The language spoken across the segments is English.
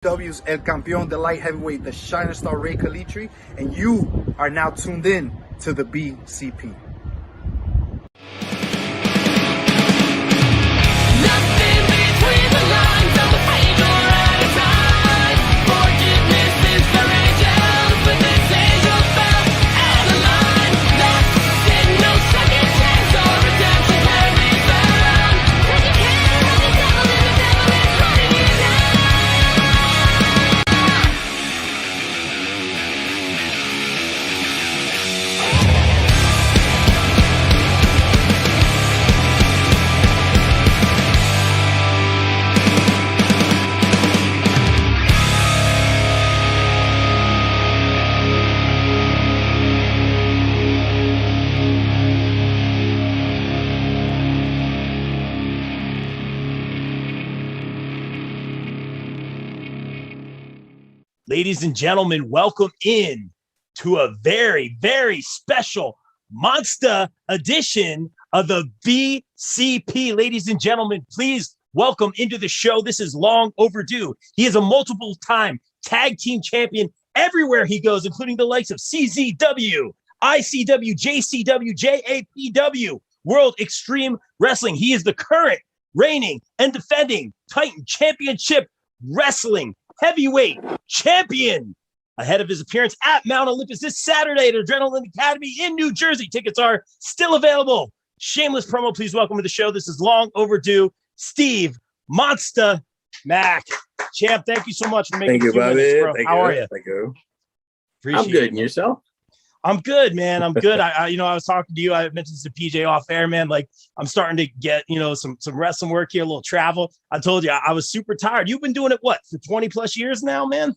W's El Campeón, the light heavyweight, the Shining Star Rey Calitri, and you are now tuned in to the BCP. Nothing between the lines of the page or out of time. Forgiveness is for angels, but this angel fell out of line. Lost in no second chance or redemption can be found. 'Cause you can't have the devil and the devil is running you down. Ladies and gentlemen, welcome in to a very, very special Monsta edition of the BCP. Ladies and gentlemen, please welcome into the show. This is long overdue. He is a multiple-time tag team champion everywhere he goes, including the likes of CZW, ICW, JCW, JAPW, World Extreme Wrestling. He is the current reigning and defending Titan Championship Wrestling heavyweight champion, ahead of his appearance at Mt Olympus this Saturday at Adrenaline Academy in New Jersey. Tickets are still available. Shameless promo, please welcome to the show. This is long overdue, Steve Monsta Mack. Champ, thank you so much for making Thank you, buddy. How are you? Thank you. Appreciate I'm good. it. And yourself? I'm good, man. I'm good. I was talking to you. I mentioned this to PJ off air, man. Like, I'm starting to get, some wrestling work here, a little travel. I told you I was super tired. You've been doing it, what, for 20 plus years now, man?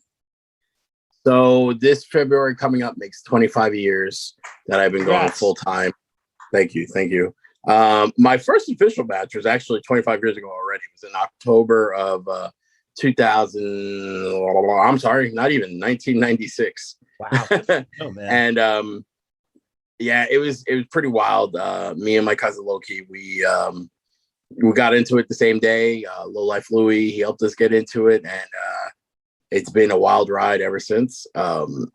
So this February coming up makes 25 years that I've been going full time. Thank you. Thank you. My first official match was actually 25 years ago already. It was in October of 2000. I'm sorry, not even 1996. Wow. Oh, man. And yeah, it was pretty wild. Me and my cousin Loki, we got into it the same day. Low Life Louie, he helped us get into it, and it's been a wild ride ever since.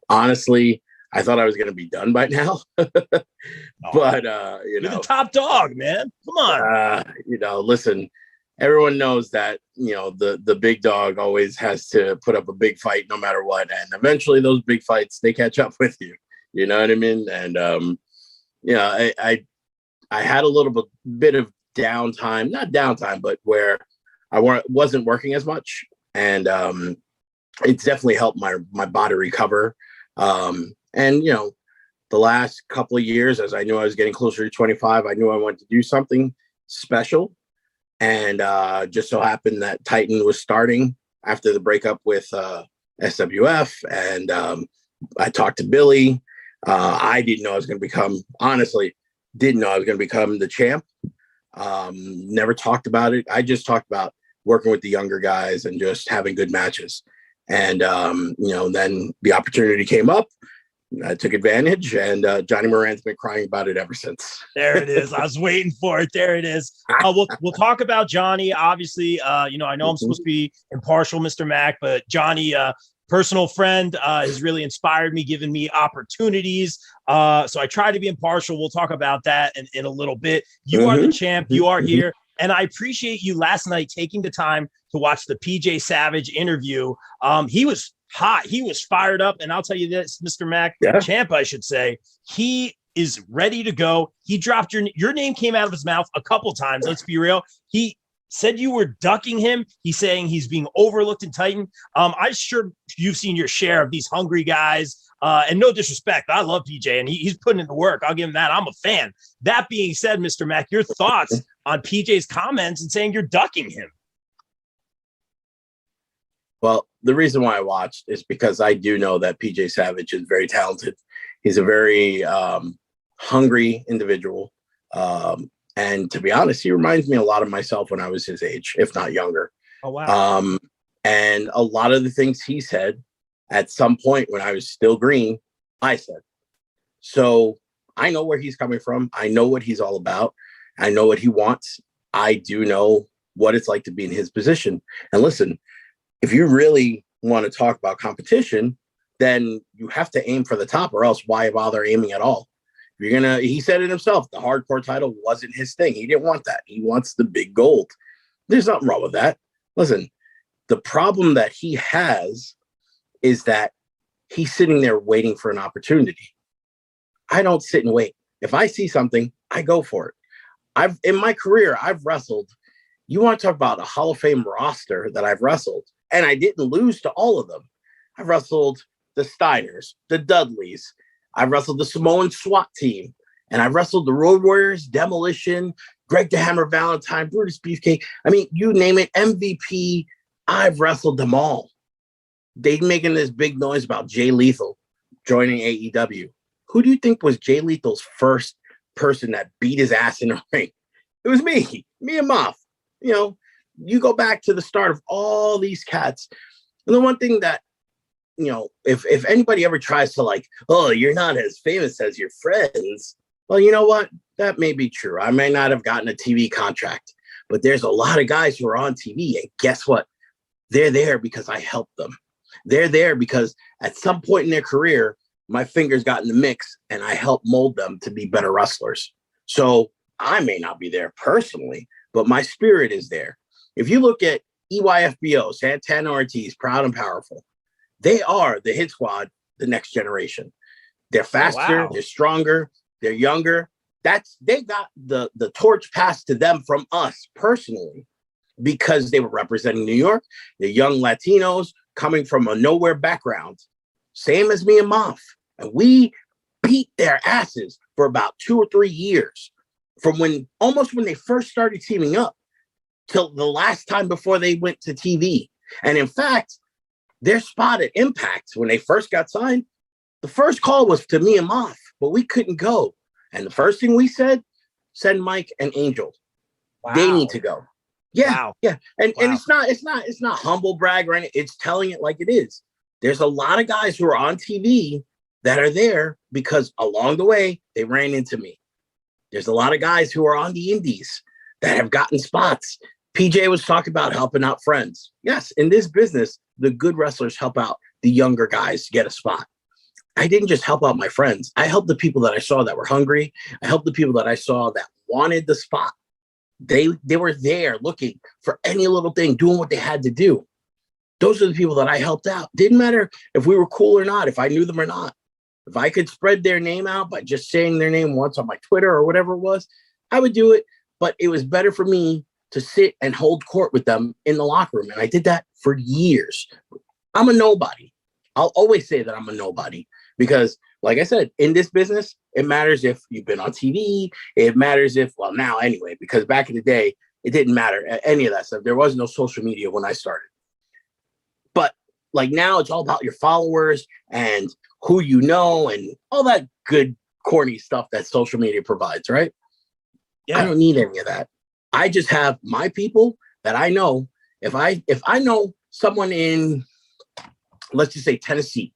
Honestly, I thought I was going to be done by now, but you're the top dog, man. Come on. Listen, everyone knows that, the big dog always has to put up a big fight no matter what. And eventually those big fights, they catch up with you. You know what I mean? And, I had a little bit of downtime, not downtime, but where I wasn't working as much. And it's definitely helped my body recover. And, the last couple of years, as I knew I was getting closer to 25, I knew I wanted to do something special. And just so happened that Titan was starting after the breakup with SWF. And I talked to Billy. I didn't know I was going to become the champ. Never talked about it. I just talked about working with the younger guys and just having good matches. And, then the opportunity came up. I took advantage, and Johnny Moran's been crying about it ever since. There it is. I was waiting for it. There it is. We'll talk about Johnny. Obviously, I know I'm supposed to be impartial, Mr. Mack, but Johnny, personal friend, has really inspired me, given me opportunities. So I try to be impartial. We'll talk about that in a little bit. You are the champ. You are here. And I appreciate you last night taking the time to watch the PJ Savage interview. He was hot. He was fired up. And I'll tell you this, Mr. Mack, champ, I should say, he is ready to go. He dropped your name came out of his mouth a couple times. Let's be real. He said you were ducking him. He's saying he's being overlooked in Titan. I'm sure you've seen your share of these hungry guys. And no disrespect, I love PJ, and he's putting in the work. I'll give him that. I'm a fan. That being said, Mr. Mack, your thoughts on PJ's comments and saying you're ducking him? Well, the reason why I watched is because I do know that PJ Savage is very talented. He's a very hungry individual. And to be honest, he reminds me a lot of myself when I was his age, if not younger. Oh, wow. And a lot of the things he said at some point when I was still green, I said. So I know where he's coming from. I know what he's all about. I know what he wants. I do know what it's like to be in his position. And listen, if you really want to talk about competition, then you have to aim for the top, or else why bother aiming at all? If you're gonna, he said it himself, the hardcore title wasn't his thing. He didn't want that. He wants the big gold. There's nothing wrong with that. Listen, the problem that he has is that he's sitting there waiting for an opportunity. I don't sit and wait. If I see something, I go for it. In my career, I've wrestled. You want to talk about a Hall of Fame roster that I've wrestled, and I didn't lose to all of them. I've wrestled the Steiners, the Dudleys. I've wrestled the Samoan SWAT team, and I've wrestled the Road Warriors, Demolition, Greg the Hammer Valentine, Brutus Beefcake. I mean, you name it, MVP. I've wrestled them all. They making this big noise about Jay Lethal joining AEW. Who do you think was Jay Lethal's first person that beat his ass in the ring? It was me and Moff. You know, you go back to the start of all these cats. And the one thing that, you know, if anybody ever tries to like, oh, you're not as famous as your friends. Well, you know what? That may be true. I may not have gotten a TV contract, but there's a lot of guys who are on TV. And guess what? They're there because I helped them. They're there because at some point in their career, my fingers got in the mix and I helped mold them to be better wrestlers. So I may not be there personally, but my spirit is there. If you look at EYFBO, Santana Ortiz, Proud and Powerful, they are the hit squad, the next generation. They're faster, They're stronger, they're younger. They got the torch passed to them from us personally because they were representing New York. They're young Latinos coming from a nowhere background, same as me and Moff. And we beat their asses for about 2 or 3 years, from when they first started teaming up till the last time before they went to TV. And in fact, their spot at Impact, when they first got signed, the first call was to me and Moff, but we couldn't go. And the first thing we said, send Mike and Angel. Wow. They need to go. Yeah. Wow. Yeah. And it's not humble brag or anything. It's telling it like it is. There's a lot of guys who are on TV that are there because along the way, they ran into me. There's a lot of guys who are on the indies that have gotten spots. PJ was talking about helping out friends. Yes, in this business, the good wrestlers help out the younger guys to get a spot. I didn't just help out my friends. I helped the people that I saw that were hungry. I helped the people that I saw that wanted the spot. They were there looking for any little thing, doing what they had to do. Those are the people that I helped out. Didn't matter if we were cool or not, if I knew them or not. If I could spread their name out by just saying their name once on my Twitter or whatever it was, I would do it. But it was better for me to sit and hold court with them in the locker room. And I did that for years. I'm a nobody. I'll always say that I'm a nobody because, like I said, in this business, it matters if you've been on TV. It matters if, well, now anyway, because back in the day, it didn't matter any of that stuff. There was no social media when I started. But like now it's all about your followers and who you know and all that good corny stuff that social media provides, right? Yeah. I don't need any of that. I just have my people that I know. If I know someone in, let's just say Tennessee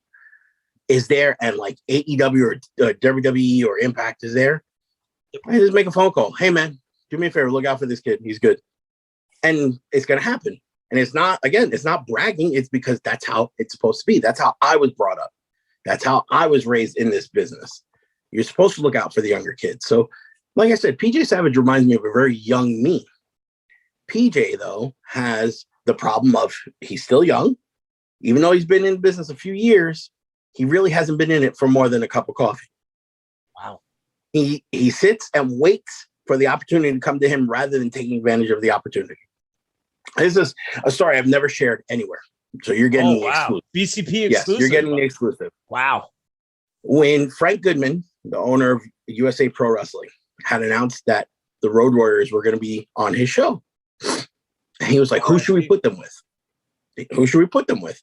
is there and like AEW or WWE or Impact is there, I just make a phone call. Hey man, do me a favor, look out for this kid. He's good. And it's going to happen. And it's not bragging. It's because that's how it's supposed to be. That's how I was brought up. That's how I was raised in this business. You're supposed to look out for the younger kids. So like I said, PJ Savage reminds me of a very young me. PJ, though, has the problem of he's still young. Even though he's been in business a few years, he really hasn't been in it for more than a cup of coffee. Wow. He sits and waits for the opportunity to come to him rather than taking advantage of the opportunity. This is a story I've never shared anywhere. So you're getting the exclusive. BCP exclusive. Yes, you're getting the exclusive. Wow. When Frank Goodman, the owner of USA Pro Wrestling, had announced that the Road Warriors were going to be on his show, and he was like, who should we put them with? Who should we put them with?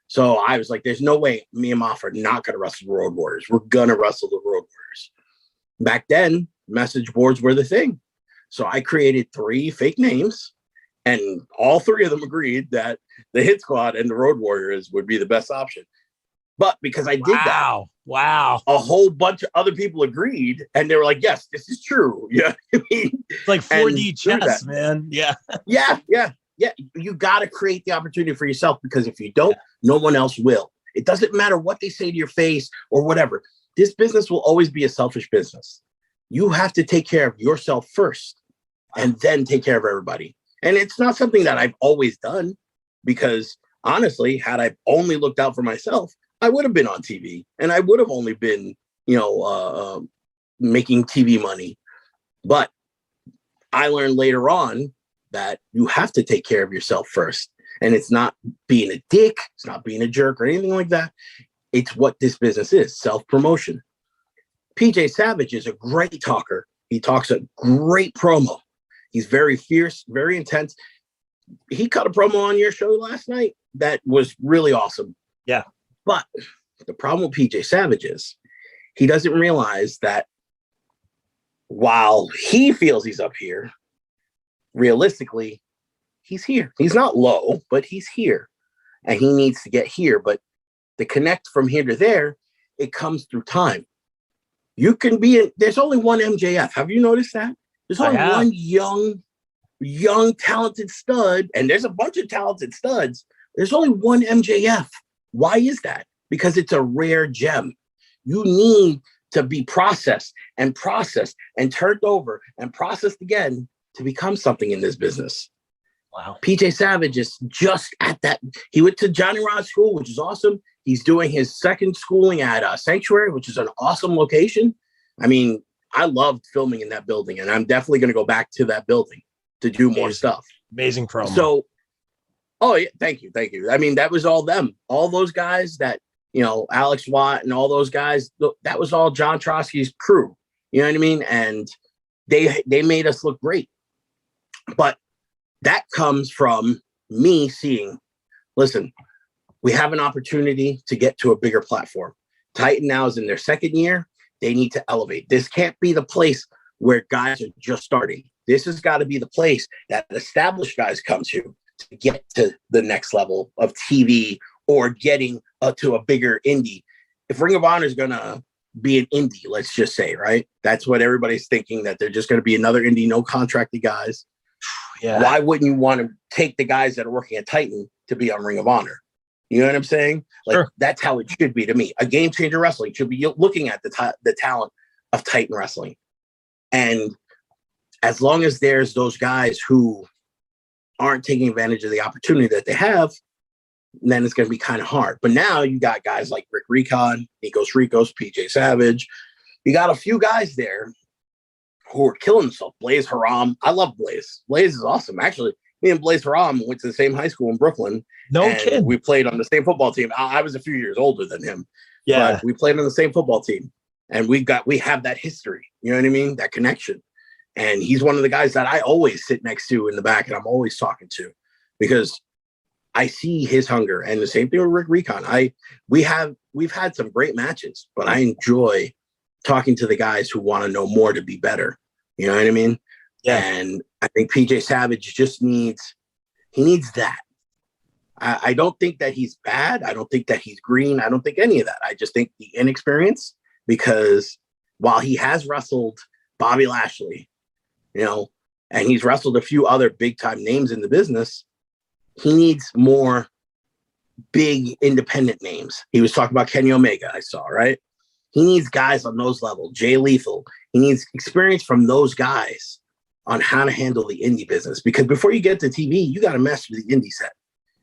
So I was like, there's no way me and Moff are not going to wrestle the Road Warriors. We're going to wrestle the Road Warriors. Back then, message boards were the thing. So I created 3 fake names, and all 3 of them agreed that the Hit Squad and the Road Warriors would be the best option. But because I did that, a whole bunch of other people agreed, and they were like, yes, this is true. Yeah, I mean, it's like 4D chess, man. Yeah. Yeah. you got to create the opportunity for yourself, because if you don't, no one else will. It doesn't matter what they say to your face or whatever. This business will always be a selfish business. You have to take care of yourself first and then take care of everybody. And it's not something that I've always done, because honestly, had I only looked out for myself, I would have been on TV and I would have only been, making TV money. But I learned later on that you have to take care of yourself first. And it's not being a dick. It's not being a jerk or anything like that. It's what this business is, self-promotion. PJ Savage is a great talker. He talks a great promo. He's very fierce, very intense. He cut a promo on your show last night that was really awesome. Yeah. But the problem with PJ Savage is he doesn't realize that while he feels he's up here, realistically, he's here. He's not low, but he's here. And he needs to get here. But the connect from here to there, it comes through time. You can be there's only one MJF. Have you noticed that? There's only one young, talented stud, and there's a bunch of talented studs. There's only one MJF. Why is that? Because it's a rare gem. You need to be processed and turned over and processed again to become something in this business. Wow. PJ Savage is just at that. He went to Johnny Moran school, which is awesome. He's doing his second schooling at Sanctuary, which is an awesome location. I mean, I loved filming in that building, and I'm definitely going to go back to that building to do more stuff. Amazing promo. So, thank you. I mean, that was all them. All those guys that, Alex Watt and all those guys, that was all John Trotsky's crew. You know what I mean? And they made us look great. But that comes from me seeing, listen, we have an opportunity to get to a bigger platform. Titan now is in their second year. They need to elevate. This can't be the place where guys are just starting. This has got to be the place that established guys come to get to the next level of TV or getting to a bigger indie. If Ring of Honor is going to be an indie, let's just say, right? That's what everybody's thinking, that they're just going to be another indie, no contracted guys. Yeah. Why wouldn't you want to take the guys that are working at Titan to be on Ring of Honor? You know what I'm saying? Like, sure. That's how it should be to me. A Game Changer Wrestling should be looking at the talent of Titan Wrestling. And as long as there's those guys who aren't taking advantage of the opportunity that they have, then it's going to be kind of hard. But now you got guys like Rick Recon, Nikos Ricos, PJ Savage. You got a few guys there who are killing themselves. Blaze Haram. I love Blaze. Blaze is awesome. Actually, me and Blaze Haram went to the same high school in Brooklyn. No kidding. We played on the same football team. I was a few years older than him. Yeah. But we played on the same football team. And we have that history. You know what I mean? That connection. And he's one of the guys that I always sit next to in the back, and I'm always talking to, because I see his hunger. And the same thing with Rick Recon. We've had some great matches, but I enjoy talking to the guys who want to know more to be better. You know what I mean? Yeah. And I think PJ Savage just needs that. I don't think that he's bad. I don't think that he's green. I don't think any of that. I just think the inexperience, because while he has wrestled Bobby Lashley, and he's wrestled a few other big time names in the business, he needs more big independent names. He was talking about Kenny Omega, I saw, right? He needs guys on those levels. Jay Lethal. He needs experience from those guys on how to handle the indie business. Because before you get to TV, you got to master the indie set.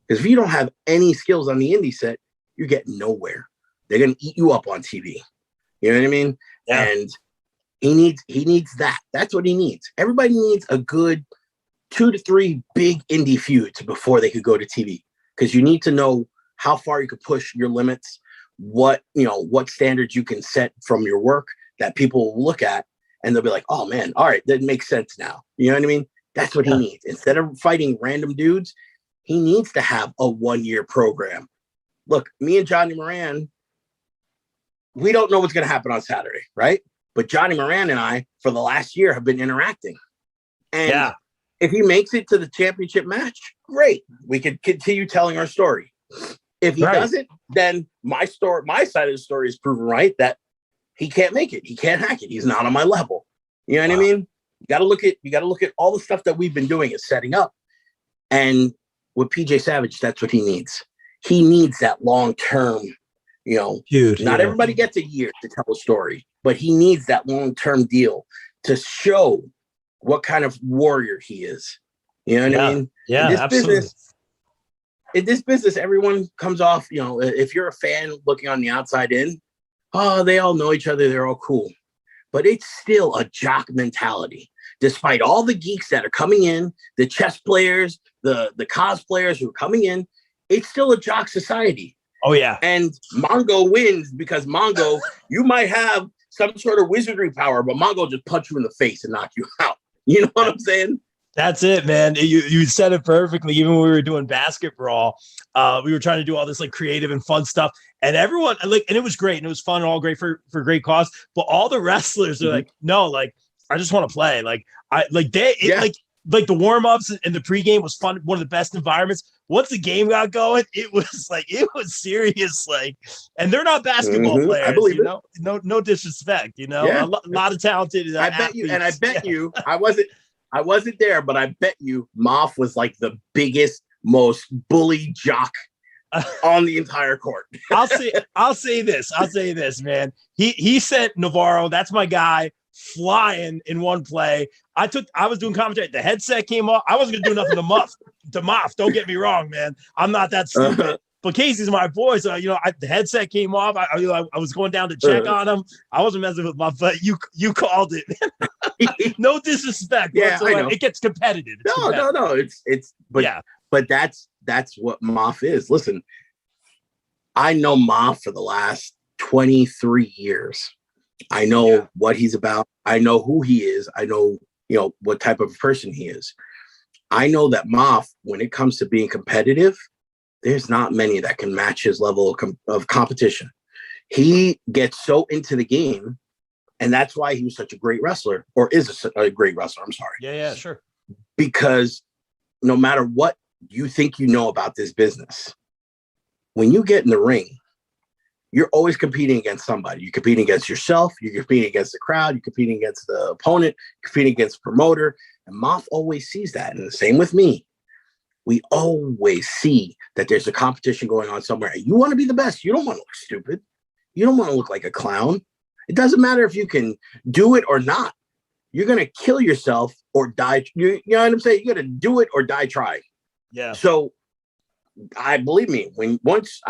Because if you don't have any skills on the indie set, you're getting nowhere. They're going to eat you up on TV. You know what I mean? Yeah. And he needs that. That's what he needs. Everybody needs a good 2 to 3 big indie feuds before they could go to TV. Because you need to know how far you could push your limits, what standards you can set from your work that people will look at and they'll be like, oh man, all right, that makes sense now. You know what I mean? That's what he needs. Instead of fighting random dudes, he needs to have a 1-year program. Look, me and Johnny Moran, we don't know what's going to happen on Saturday, right? But Johnny Moran and I, for the last year, have been interacting. And if he makes it to the championship match, great. We could continue telling our story. If he doesn't, then my side of the story is proven right, that he can't make it. He can't hack it. He's not on my level. You know what I mean? You got to look at all the stuff that we've been doing is setting up. And with PJ Savage, that's what he needs. He needs that long-term, Dude, not everybody gets a year to tell a story, but he needs that long-term deal to show what kind of warrior he is. You know what I mean? Yeah, absolutely. In this business, everyone comes off, if you're a fan looking on the outside in, they all know each other. They're all cool. But it's still a jock mentality. Despite all the geeks that are coming in, the chess players, the cosplayers who are coming in, it's still a jock society. Oh, yeah. And Mongo wins because Mongo, you might have some sort of wizardry power, but Mongo just punch you in the face and knock you out. You know what I'm saying? That's it, man. You said it perfectly. Even when we were doing basketball, we were trying to do all this like creative and fun stuff, and everyone and it was great and it was fun and all great for great cause. But all the wrestlers are like, no, like I just want to play. Like like the warm ups and the pregame was fun. One of the best environments. Once the game got going, it was serious. Like, and they're not basketball players. I believe no disrespect. A lot of talented. I bet you, and I bet you, I wasn't there, but I bet you Moff was like the biggest, most bully jock on the entire court. I'll say this, man. He sent Navarro, that's my guy, flying in one play. I was doing commentary. The headset came off. I wasn't gonna do nothing to Moff. Don't get me wrong, man. I'm not that stupid. But Casey's my boy, so the headset came off. I was going down to check on him. I wasn't messing with my butt. You called it. No disrespect. Yeah, I know. It gets competitive. No. But that's what Moff is. Listen, I know Moff for the last 23 years. I know what he's about. I know who he is. I know what type of person he is. I know that Moff, when it comes to being competitive, there's not many that can match his level of competition. He gets so into the game, and that's why he was such a great wrestler, or is a great wrestler. I'm sorry. Yeah, sure. Because no matter what you think you know about this business, when you get in the ring, you're always competing against somebody. You're competing against yourself. You're competing against the crowd. You're competing against the opponent. You're competing against the promoter. And Moff always sees that. And the same with me. We always see that there's a competition going on somewhere. You want to be the best. You don't want to look stupid. You don't want to look like a clown. It doesn't matter if you can do it or not. You're going to kill yourself or die. You know what I'm saying? You're going to do it or die trying. Yeah. So I believe me, once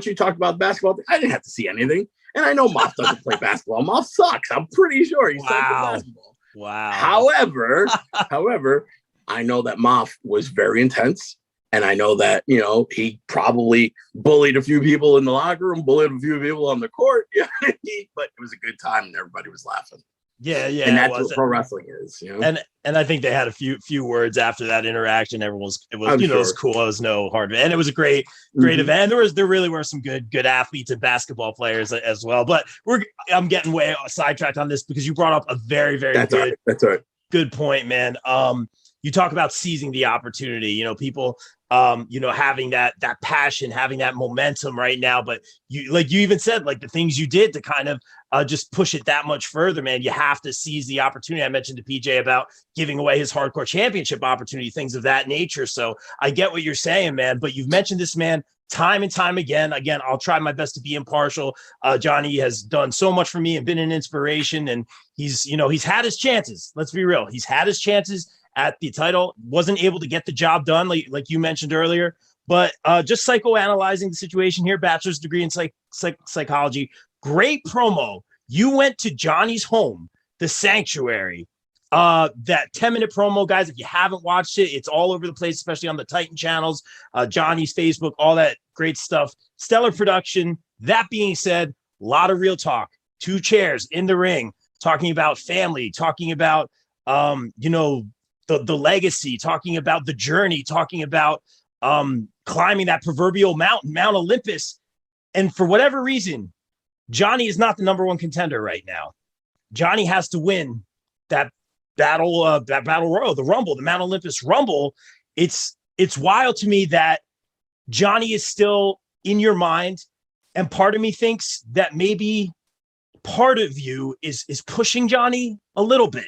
you talked about basketball, I didn't have to see anything. And I know Moff doesn't play basketball. Moff sucks. I'm pretty sure he sucks at basketball. Wow. However, I know that Moff was very intense. And I know that, he probably bullied a few people in the locker room, bullied a few people on the court. But it was a good time and everybody was laughing. Yeah. And that's what pro wrestling is, And I think they had a few words after that interaction. It was it was cool. It was no hard, and it was a great event. There really were some good athletes and basketball players as well. But I'm getting way sidetracked on this because you brought up a very, very good point, man. You talk about seizing the opportunity, people, having that passion, having that momentum right now. But you even said, like, the things you did to kind of just push it that much further, man. You have to seize the opportunity. I mentioned to PJ about giving away his hardcore championship opportunity, things of that nature. So I get what you're saying, man. But you've mentioned this man time and time again. Again, I'll try my best to be impartial. Johnny has done so much for me and been an inspiration. And he's had his chances. Let's be real. He's had his chances at the title, wasn't able to get the job done, like you mentioned earlier. But just psychoanalyzing the situation here, bachelor's degree in psychology, great promo. You went to Johnny's home, the Sanctuary. That 10-minute promo, guys, if you haven't watched it, it's all over the place, especially on the Titan channels, Johnny's Facebook, all that great stuff. Stellar production. That being said, a lot of real talk. 2 chairs in the ring, talking about family, talking about, the legacy, talking about the journey, talking about climbing that proverbial mountain, Mt Olympus. And for whatever reason, Johnny is not the number 1 contender right now. Johnny has to win that battle royal, the Rumble, the Mt Olympus Rumble. It's wild to me that Johnny is still in your mind. And part of me thinks that maybe part of you is pushing Johnny a little bit.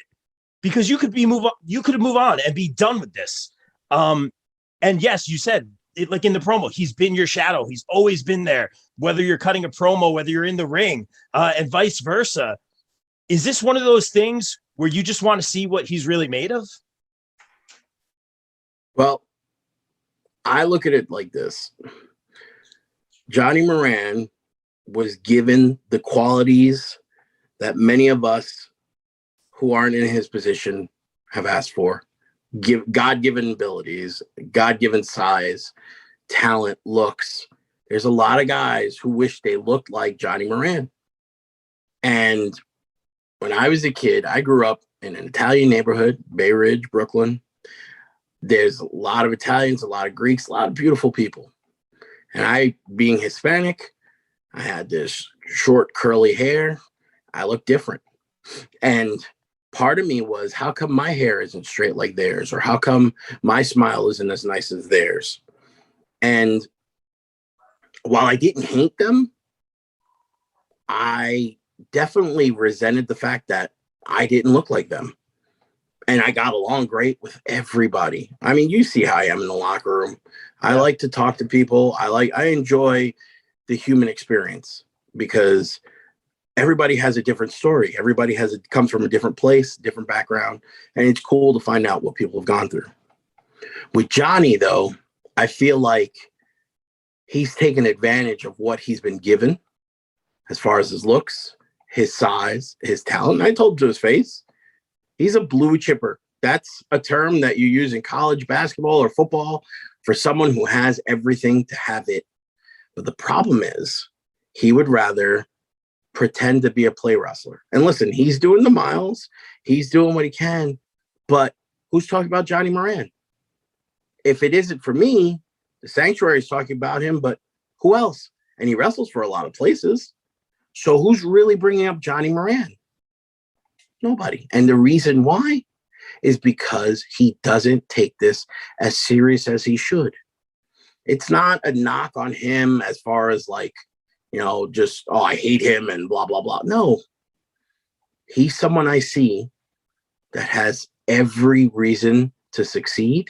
Because you could move on and be done with this. And yes, you said it, like in the promo, he's been your shadow. He's always been there, whether you're cutting a promo, whether you're in the ring, and vice versa. Is this one of those things where you just want to see what he's really made of? Well, I look at it like this. Johnny Moran was given the qualities that many of us who aren't in his position have asked for. God-given abilities, God-given size, talent, looks. There's a lot of guys who wish they looked like Johnny Moran. And when I was a kid, I grew up in an Italian neighborhood, Bay Ridge, Brooklyn. There's a lot of Italians, a lot of Greeks, a lot of beautiful people. And I, being Hispanic, I had this short, curly hair. I looked different. And part of me was, how come my hair isn't straight like theirs? Or how come my smile isn't as nice as theirs? And while I didn't hate them, I definitely resented the fact that I didn't look like them. And I got along great with everybody. I mean, you see how I am in the locker room. I like to talk to people. I enjoy the human experience because everybody has a different story. Everybody comes from a different place, different background, and it's cool to find out what people have gone through. With Johnny, though, I feel like he's taken advantage of what he's been given as far as his looks, his size, his talent. I told him to his face, he's a blue chipper. That's a term that you use in college basketball or football for someone who has everything to have it. But the problem is he would rather pretend to be a play wrestler. And listen, he's doing the miles. He's doing what he can. But who's talking about Johnny Moran? If it isn't for me, the Sanctuary is talking about him, but who else? And he wrestles for a lot of places. So who's really bringing up Johnny Moran? Nobody. And the reason why is because he doesn't take this as serious as he should. It's not a knock on him as far as like, you know, just, oh, I hate him and blah, blah, blah. No, he's someone I see that has every reason to succeed,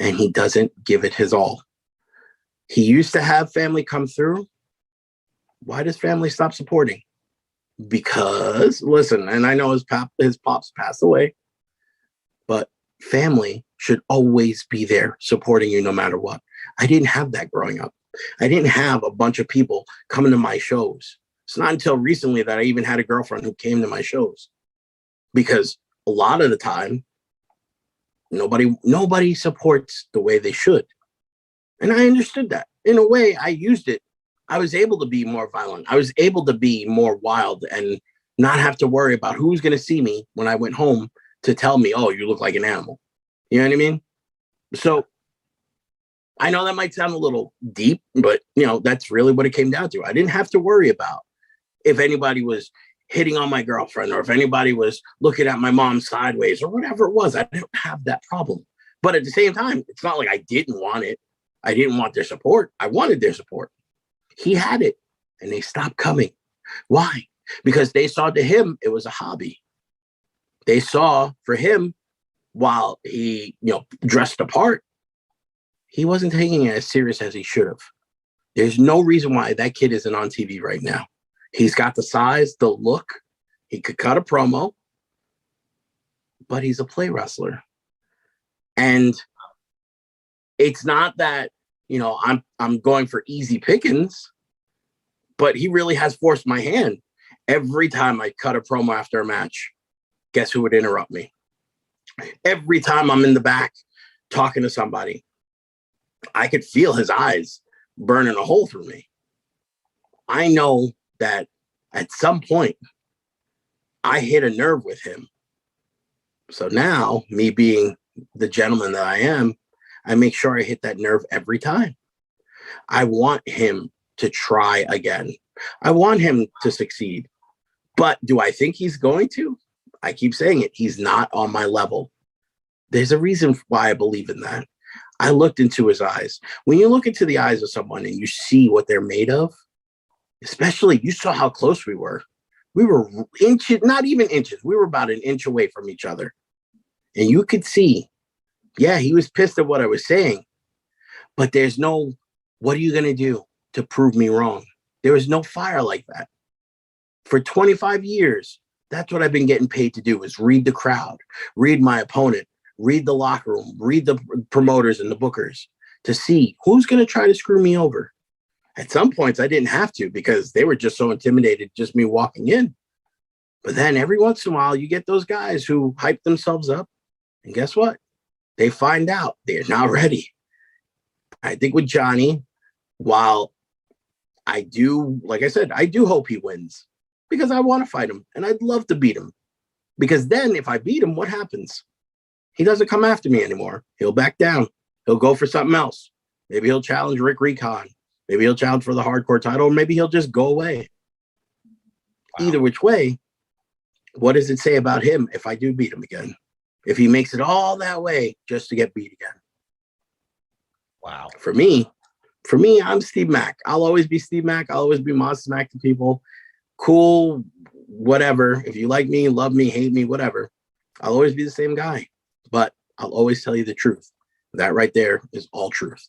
and he doesn't give it his all. He used to have family come through. Why does family stop supporting? Because, listen, and I know his pops passed away, but family should always be there supporting you no matter what. I didn't have that growing up. I didn't have a bunch of people coming to my shows. It's not until recently that I even had a girlfriend who came to my shows, because a lot of the time, nobody supports the way they should. And I understood that. In a way, I used it. I was able to be more violent. I was able to be more wild and not have to worry about who's going to see me when I went home to tell me, oh, you look like an animal. You know what I mean? So I know that might sound a little deep, but, you know, that's really what it came down to. I didn't have to worry about if anybody was hitting on my girlfriend or if anybody was looking at my mom sideways or whatever it was. I didn't have that problem. But at the same time, it's not like I didn't want it. I didn't want their support. I wanted their support. He had it, and they stopped coming. Why? Because they saw to him it was a hobby. They saw for him, while he, you know, dressed the part, he wasn't taking it as serious as he should have. There's no reason why that kid isn't on TV right now. He's got the size, the look. He could cut a promo, but he's a play wrestler. And it's not that, you know, I'm going for easy pickings, but he really has forced my hand. Every time I cut a promo after a match, guess who would interrupt me? Every time I'm in the back talking to somebody, I could feel his eyes burning a hole through me. I know that at some point I hit a nerve with him. So now, me being the gentleman that I am, I make sure I hit that nerve every time. I want him to try again. I want him to succeed. But do I think he's going to? I keep saying it. He's not on my level. There's a reason why I believe in that. I looked into his eyes. When you look into the eyes of someone and you see what they're made of, especially you saw how close we were. We were inches, not even inches. We were about an inch away from each other. And you could see, yeah, he was pissed at what I was saying, But there's no, what are you going to do to prove me wrong? There is no fire like that. For 25 years, that's what I've been getting paid to do, is read the crowd, read my opponent, read the locker room, read the promoters and the bookers to see who's going to try to screw me over. At some points, I didn't have to because they were just so intimidated, just me walking in. But then every once in a while, you get those guys who hype themselves up. And guess what? They find out they're not ready. I think with Johnny, while I do, like I said, I do hope he wins because I want to fight him and I'd love to beat him. Because then if I beat him, what happens? He doesn't come after me anymore. He'll back down. He'll go for something else. Maybe he'll challenge Rick Recon. Maybe he'll challenge for the hardcore title, or maybe he'll just go away. Wow. Either which way, what does it say about him if I do beat him again? If he makes it all that way just to get beat again? Wow. For me, I'm Steve Mack. I'll always be Steve Mack. I'll always be Monsta Mack to people. Cool, whatever. If you like me, love me, hate me, whatever. I'll always be the same guy. But I'll always tell you the truth. That right there is all truth.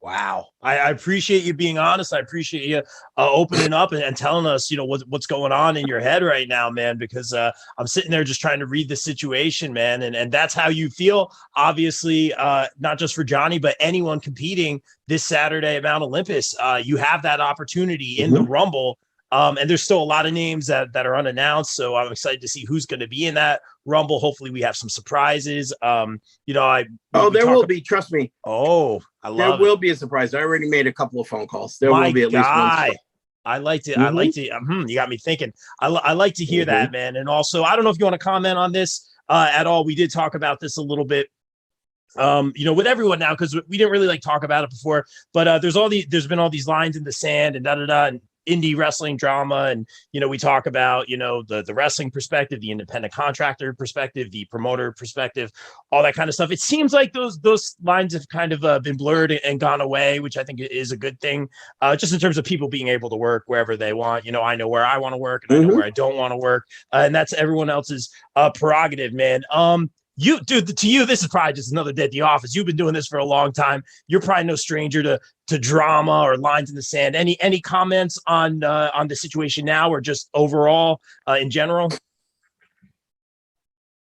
Wow. I appreciate you being honest. I appreciate you opening up and telling us, what's going on in your head right now, man, because I'm sitting there just trying to read the situation, man. And that's how you feel, obviously, not just for Johnny, but anyone competing this Saturday at Mount Olympus. You have that opportunity in the Rumble. And there's still a lot of names that are unannounced. So I'm excited to see who's going to be in that Rumble. Hopefully we have some surprises. There will be, trust me. Oh, I love it. There will be a surprise. I already made a couple of phone calls. There will be at least one. I like to, you got me thinking. I like to hear that, man. And also, I don't know if you want to comment on this at all. We did talk about this a little bit. With everyone now, because we didn't really talk about it before, but there's been all these lines in the sand and and indie wrestling drama. And, we talk about, the wrestling perspective, the independent contractor perspective, the promoter perspective, all that kind of stuff. It seems like those lines have kind of been blurred and gone away, which I think is a good thing, just in terms of people being able to work wherever they want. I know where I want to work and I know where I don't want to work. And that's everyone else's prerogative, man. To you, this is probably just another day at the office. You've been doing this for a long time. You're probably no stranger to drama or lines in the sand. Any comments on the situation now, or just overall in general?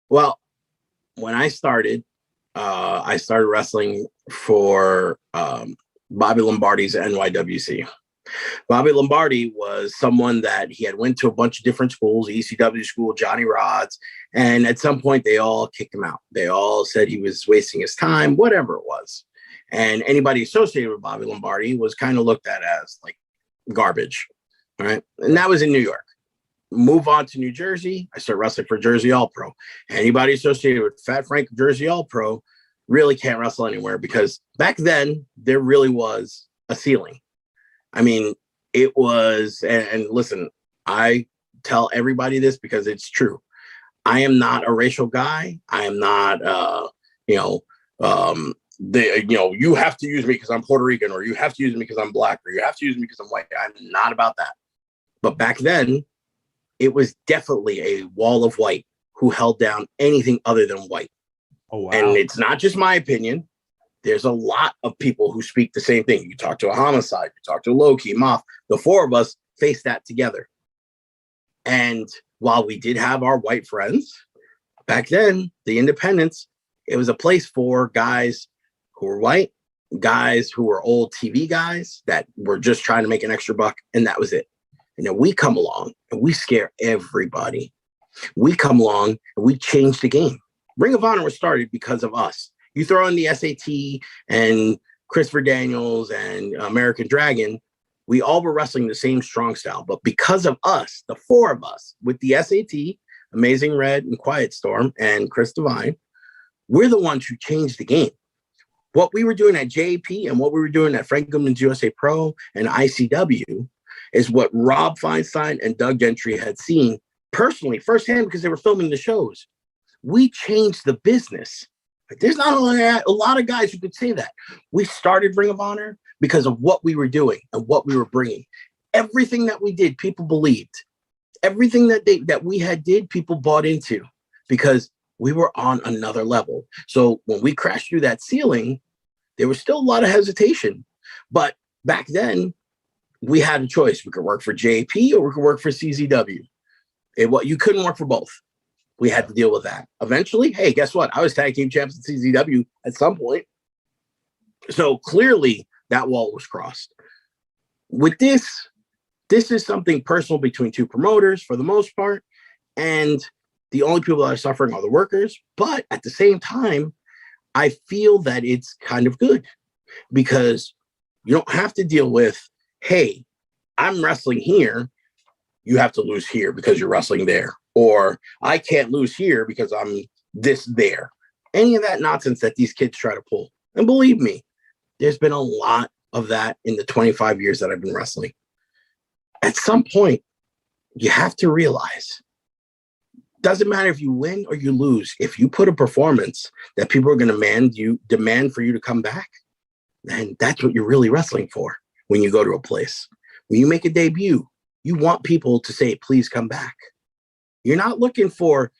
Well, when I started wrestling for Bobby Lombardi's NYWC. Bobby Lombardi was someone that he had went to a bunch of different schools, ECW school, Johnny Rod's, and at some point they all kicked him out. They all said he was wasting his time, whatever it was. And anybody associated with Bobby Lombardi was kind of looked at as like garbage, right? And that was in New York. Move on to New Jersey. I started wrestling for Jersey All Pro. Anybody associated with Fat Frank Jersey All Pro really can't wrestle anywhere, because back then there really was a ceiling. I mean, it was, and listen, I tell everybody this because it's true. I am not a racial guy. I am not, you have to use me because I'm Puerto Rican, or you have to use me because I'm black, or you have to use me because I'm white. I'm not about that. But back then, it was definitely a wall of white who held down anything other than white. Oh, wow. And it's not just my opinion. There's a lot of people who speak the same thing. You talk to a Homicide, you talk to a Low-Key, Moth. The four of us faced that together. And while we did have our white friends, back then, the independents, it was a place for guys who were white, guys who were old TV guys that were just trying to make an extra buck, and that was it. And then we come along and we scare everybody. We come along and we change the game. Ring of Honor was started because of us. You throw in the SAT and Christopher Daniels and American Dragon, we all were wrestling the same strong style. But because of us, the four of us, with the SAT, Amazing Red and Quiet Storm and Chris Devine, we're the ones who changed the game. What we were doing at JAP and what we were doing at Frank Goodman's USA Pro and ICW is what Rob Feinstein and Doug Gentry had seen personally, firsthand, because they were filming the shows. We changed the business. There's not a lot of guys who could say that. We started Ring of Honor because of what we were doing and what we were bringing. Everything that we did, people believed. Everything that we had did, people bought into, because we were on another level. So when we crashed through that ceiling, There was still a lot of hesitation. But back then, we had a choice. We could work for JP or we could work for CZW. You couldn't work for both. We had to deal with that. Eventually, hey, guess what? I was tag team champs at CZW at some point. So clearly that wall was crossed. With this is something personal between two promoters for the most part. And the only people that are suffering are the workers. But at the same time, I feel that it's kind of good because you don't have to deal with, hey, I'm wrestling here. You have to lose here because you're wrestling there. Or I can't lose here because I'm this there. Any of that nonsense that these kids try to pull. And believe me, there's been a lot of that in the 25 years that I've been wrestling. At some point, you have to realize, doesn't matter if you win or you lose. If you put a performance that people are going to demand for you to come back, then that's what you're really wrestling for when you go to a place. When you make a debut, you want people to say, please come back. You're not looking for,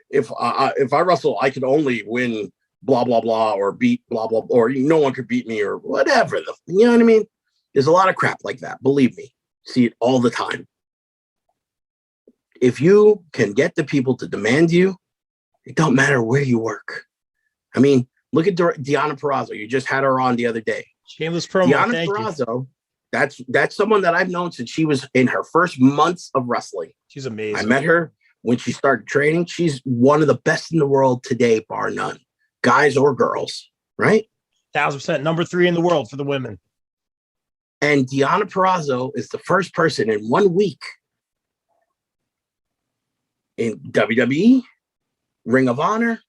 if I wrestle, I could only win blah, blah, blah, or beat blah, blah, or no one could beat me or whatever. You know what I mean? There's a lot of crap like that. Believe me, see it all the time. If you can get the people to demand you, it don't matter where you work. I mean, look at Deonna Purrazzo. You just had her on the other day. Shameless promo. Deonna Purrazzo, that's someone that I've known since she was in her first months of wrestling. She's amazing. I met her when she started training. She's one of the best in the world today, bar none. Guys or girls, right? 1,000%. Number 3 in the world for the women. And Deonna Purrazzo is the first person in 1 week in WWE, Ring of Honor,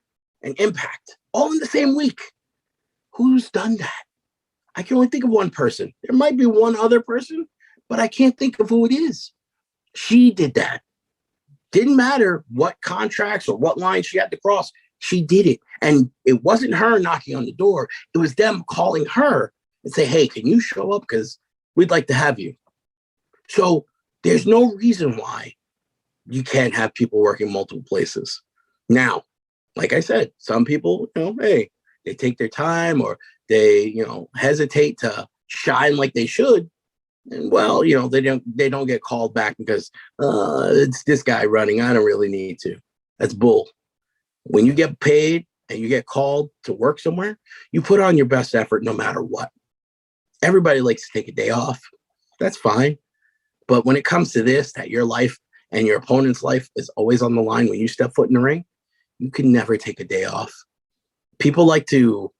and Impact, all in the same week. Who's done that? I can only think of one person. There might be one other person, but I can't think of who it is. She did that. Didn't matter what contracts or what lines she had to cross. She did it. And it wasn't her knocking on the door. It was them calling her and say, hey, can you show up? Because we'd like to have you. So there's no reason why you can't have people working multiple places. Now, like I said, some people, hey, they take their time or they, hesitate to shine like they should. And well, they don't get called back because it's this guy running. I don't really need to. That's bull. When you get paid and you get called to work somewhere, you put on your best effort no matter what. Everybody likes to take a day off. That's fine. But when it comes to this, that your life and your opponent's life is always on the line when you step foot in the ring, you can never take a day off. People like to,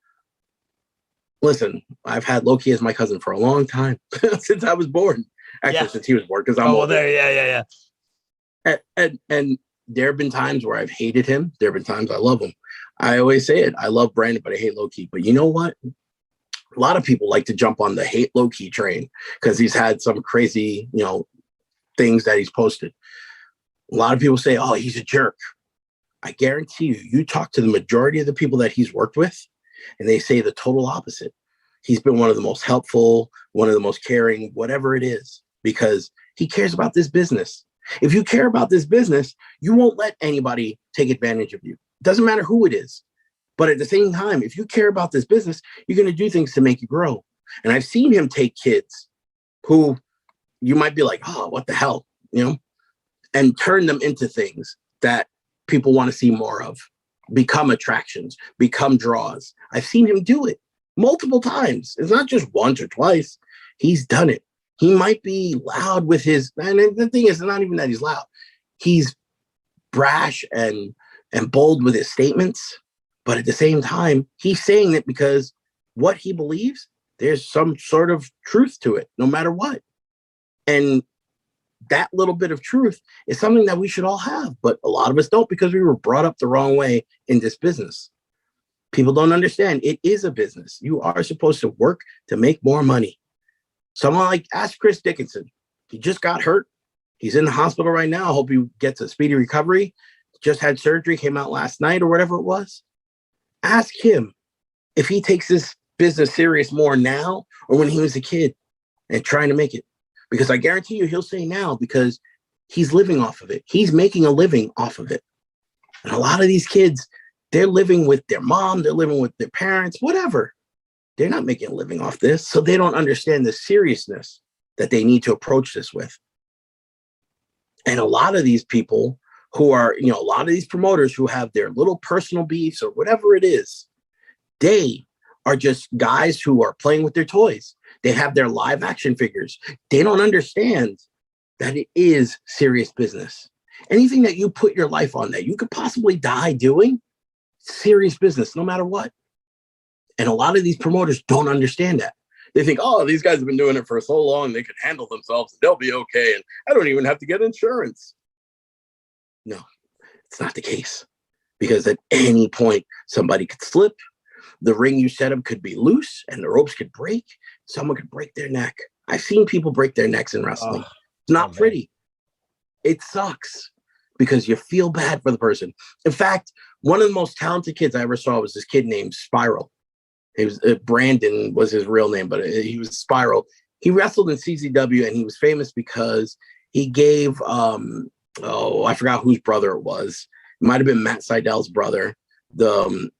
listen, I've had Loki as my cousin for a long time, since I was born. Actually, since he was born, because I'm older. There, yeah. And there have been times where I've hated him. There have been times I love him. I always say it. I love Brandon, but I hate Loki. But you know what? A lot of people like to jump on the hate Loki train because he's had some crazy, things that he's posted. A lot of people say, oh, he's a jerk. I guarantee you talk to the majority of the people that he's worked with, and they say the total opposite. He's been one of the most helpful, one of the most caring, whatever it is, because he cares about this business. If you care about this business, you won't let anybody take advantage of you. It doesn't matter who it is. But at the same time, if you care about this business, you're going to do things to make you grow. And I've seen him take kids who you might be like, oh, what the hell, and turn them into things that people want to see more of, become attractions, become draws. I've seen him do it multiple times. It's not just once or twice. He's done it. He might be loud with his, and the thing is, not even that he's loud. He's brash and bold with his statements. But at the same time, he's saying it because what he believes, there's some sort of truth to it, no matter what. And that little bit of truth is something that we should all have. But a lot of us don't because we were brought up the wrong way in this business. People don't understand. It is a business. You are supposed to work to make more money. Someone like, ask Chris Dickinson. He just got hurt. He's in the hospital right now. I hope he gets a speedy recovery. Just had surgery, came out last night or whatever it was. Ask him if he takes this business serious more now or when he was a kid and trying to make it. Because I guarantee you he'll say now because he's living off of it. He's making a living off of it. And a lot of these kids, they're living with their mom, they're living with their parents, whatever. They're not making a living off this, so they don't understand the seriousness that they need to approach this with. And a lot of these people who are, a lot of these promoters who have their little personal beefs or whatever it is, they are just guys who are playing with their toys. They have their live action figures. They don't understand that it is serious business. Anything that you put your life on that you could possibly die doing, serious business, no matter what. And a lot of these promoters don't understand that. They think, oh, these guys have been doing it for so long, they can handle themselves, they'll be okay, and I don't even have to get insurance. No, it's not the case. Because at any point, somebody could slip, the ring you set up could be loose, and the ropes could break, someone could break their neck. I've seen people break their necks in wrestling. It's not pretty. It sucks because you feel bad for the person. In fact, one of the most talented kids I ever saw was this kid named Spiral. He was Brandon was his real name, but he was Spiral. He wrestled in CZW, and he was famous because he gave I forgot whose brother it was. It might have been Matt Seidel's brother.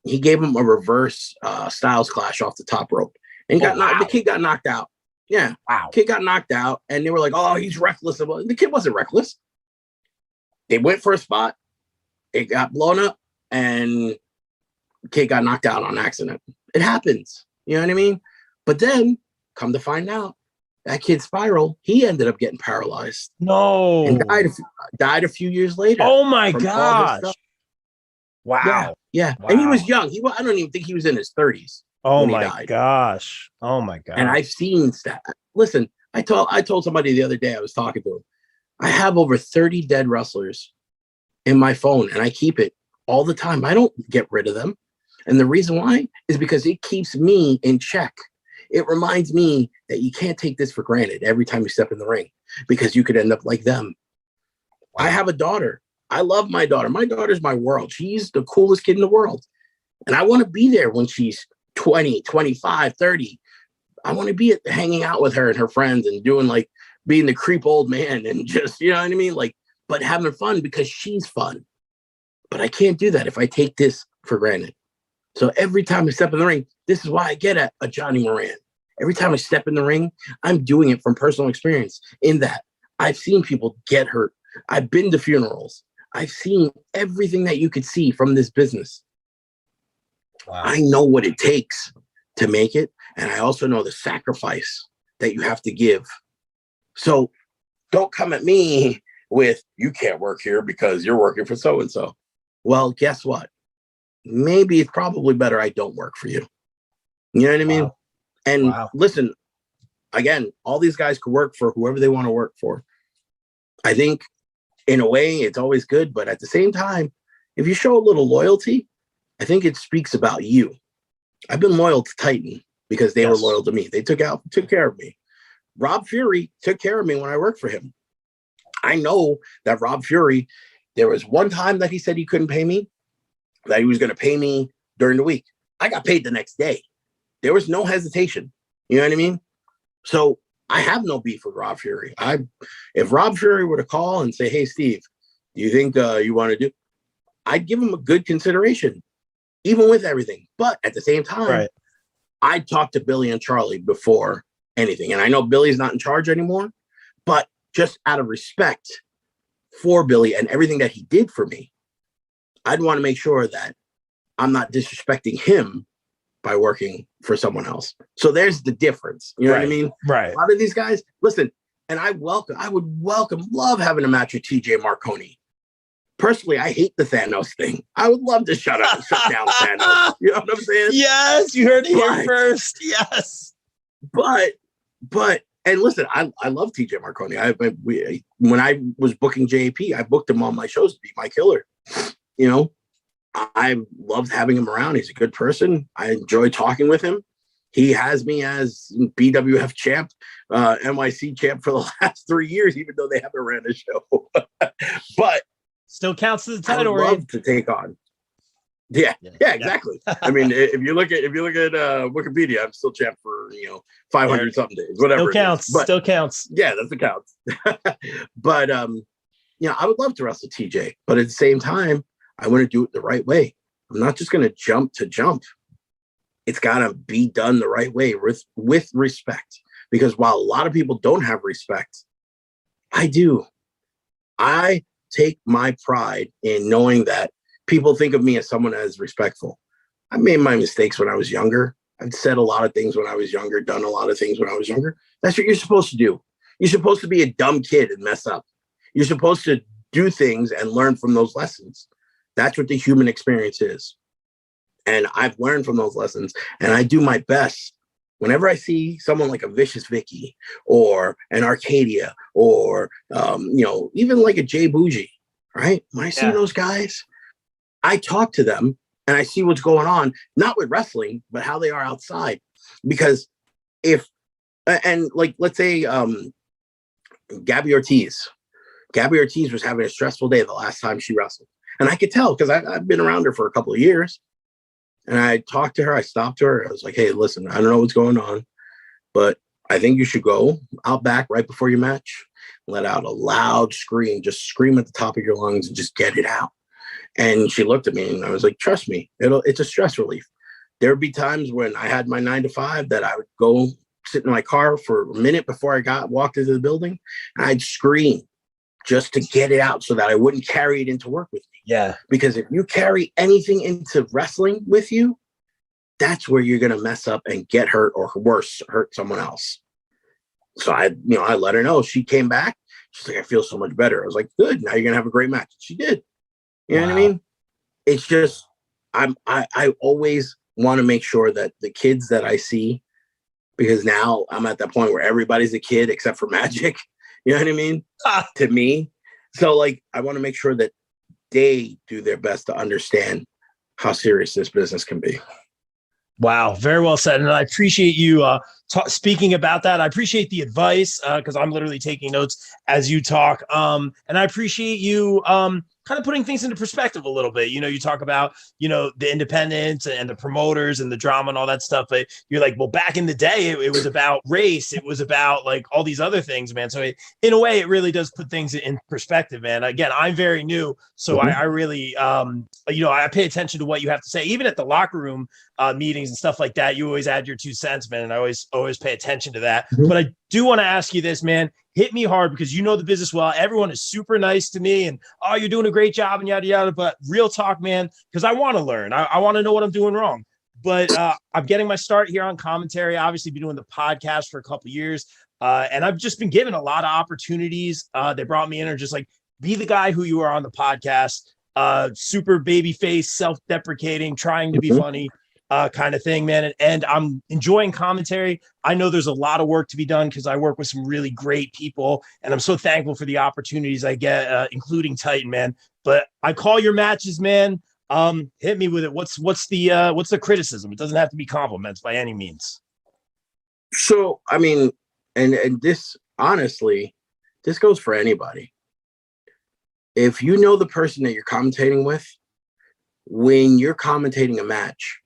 He gave him a reverse Styles Clash off the top rope, and the kid got knocked out. Yeah, wow. Kid got knocked out, and they were like, "Oh, he's reckless." The kid wasn't reckless. They went for a spot, it got blown up, and the kid got knocked out on accident. It happens, you know what I mean? But then, come to find out, that kid Spiral, he ended up getting paralyzed. No, and died a few years later. Oh my gosh! Wow. Yeah. Wow. And he was young. I don't even think he was in his 30s. Oh my gosh. And I've seen that. Listen, I told somebody the other day, I was talking to him. I have over 30 dead wrestlers in my phone, and I keep it all the time. I don't get rid of them. And the reason why is because it keeps me in check. It reminds me that you can't take this for granted every time you step in the ring, because you could end up like them. Wow. I have a daughter. I love my daughter. My daughter's my world. She's the coolest kid in the world. And I want to be there when she's 20, 25, 30. I want to be hanging out with her and her friends and doing being the creep old man and just, you know what I mean? But having fun because she's fun. But I can't do that if I take this for granted. So every time I step in the ring, this is why I get at a Johnny Moran. Every time I step in the ring, I'm doing it from personal experience in that I've seen people get hurt. I've been to funerals. I've seen everything that you could see from this business. Wow. I know what it takes to make it. And I also know the sacrifice that you have to give. So don't come at me with, you can't work here because you're working for so-and-so. Well, guess what? Maybe it's probably better I don't work for you. You know what I mean? Wow. And listen, again, all these guys could work for whoever they want to work for. I think in a way it's always good, but at the same time, if you show a little loyalty, I think it speaks about you. I've been loyal to Titan because they were loyal to me. They took care of me. Rob Fury took care of me when I worked for him. I know that Rob Fury, there was one time that he said he couldn't pay me, that he was going to pay me during the week. I got paid the next day. There was no hesitation. You know what I mean? So I have no beef with Rob Fury. If Rob Fury were to call and say, hey, Steve, do you think you want to do? I'd give him a good consideration, even with everything. But at the same time, I'd talk to Billy and Charlie before anything. And I know Billy's not in charge anymore, but just out of respect for Billy and everything that he did for me, I'd want to make sure that I'm not disrespecting him by working for someone else. So there's the difference. You know what I mean? Right. A lot of these guys, listen, and I would love having a match with TJ Marconi. Personally, I hate the Thanos thing. I would love to shut down Thanos. You know what I'm saying? Yes, you heard it here first. Yes. But and listen, I love TJ Marconi. When I was booking JP, I booked him on my shows to be my killer. You know, I loved having him around. He's a good person. I enjoy talking with him. He has me as BWF champ, NYC champ for the last 3 years, even though they haven't ran a show. But still counts as a title. I would love to take on. Yeah, exactly. I mean, if you look at Wikipedia, I'm still champ for 500 something days, whatever. Still counts. But, still counts. Yeah, that's the counts. But I would love to wrestle TJ, but at the same time, I want to do it the right way. I'm not just going to jump. it's got to be done the right way with respect. Because while a lot of people don't have respect, I do. I take my pride in knowing that people think of me as someone that is respectful. I made my mistakes when I was younger. I've said a lot of things when I was younger, done a lot of things when I was younger. That's what you're supposed to do. You're supposed to be a dumb kid and mess up. You're supposed to do things and learn from those lessons. That's what the human experience is. And I've learned from those lessons, and I do my best. Whenever I see someone like a Vicious Vicki or an Arcadia or, even like a Jay Bougie, right? When I see those guys, I talk to them and I see what's going on, not with wrestling, but how they are outside. Because let's say Gabby Ortiz was having a stressful day the last time she wrestled. And I could tell because I've been around her for a couple of years. And I talked to her. I stopped her. I was like, hey, listen, I don't know what's going on, but I think you should go out back right before your match, let out a loud scream, just scream at the top of your lungs and just get it out. And she looked at me and I was like, trust me, it's a stress relief. There would be times when I had my 9 to 5 that I would go sit in my car for a minute before I walked into the building. And I'd scream just to get it out so that I wouldn't carry it into work with me. Yeah. Because if you carry anything into wrestling with you, that's where you're going to mess up and get hurt, or worse, hurt someone else. So I let her know. She came back. She's like, I feel so much better. I was like, good. Now you're going to have a great match. She did. You know what I mean? It's just, I always want to make sure that the kids that I see, because now I'm at that point where everybody's a kid except for Magic. You know what I mean? To me. So I want to make sure that they do their best to understand how serious this business can be. Wow. Very well said. And I appreciate you speaking about that. I appreciate the advice because I'm literally taking notes as you talk. And I appreciate you kind of putting things into perspective a little bit. You talk about, the independents and the promoters and the drama and all that stuff. But you're like, well, back in the day, it was about race. It was about all these other things, man. So in a way, it really does put things in perspective, man. Again, I'm very new. So I really, I pay attention to what you have to say. Even at the locker room meetings and stuff like that, you always add your 2 cents, man. And I always pay attention to that. But I do want to ask you this, man. Hit me hard because you know the business well. Everyone is super nice to me and, oh, you're doing a great job and yada, yada. But real talk, man, because I want to learn. I want to know what I'm doing wrong. But I'm getting my start here on commentary. Obviously, been doing the podcast for a couple of years. And I've just been given a lot of opportunities. They brought me in and just be the guy who you are on the podcast. Super baby face, self-deprecating, trying to be funny. Kind of thing, man. And I'm enjoying commentary. I know there's a lot of work to be done because I work with some really great people, and I'm so thankful for the opportunities I get, including Titan, man. But I call your matches, man. Hit me with it. What's the criticism? It doesn't have to be compliments by any means. So, I mean, and this, honestly, this goes for anybody. If you know the person that you're commentating with, when you're commentating a match,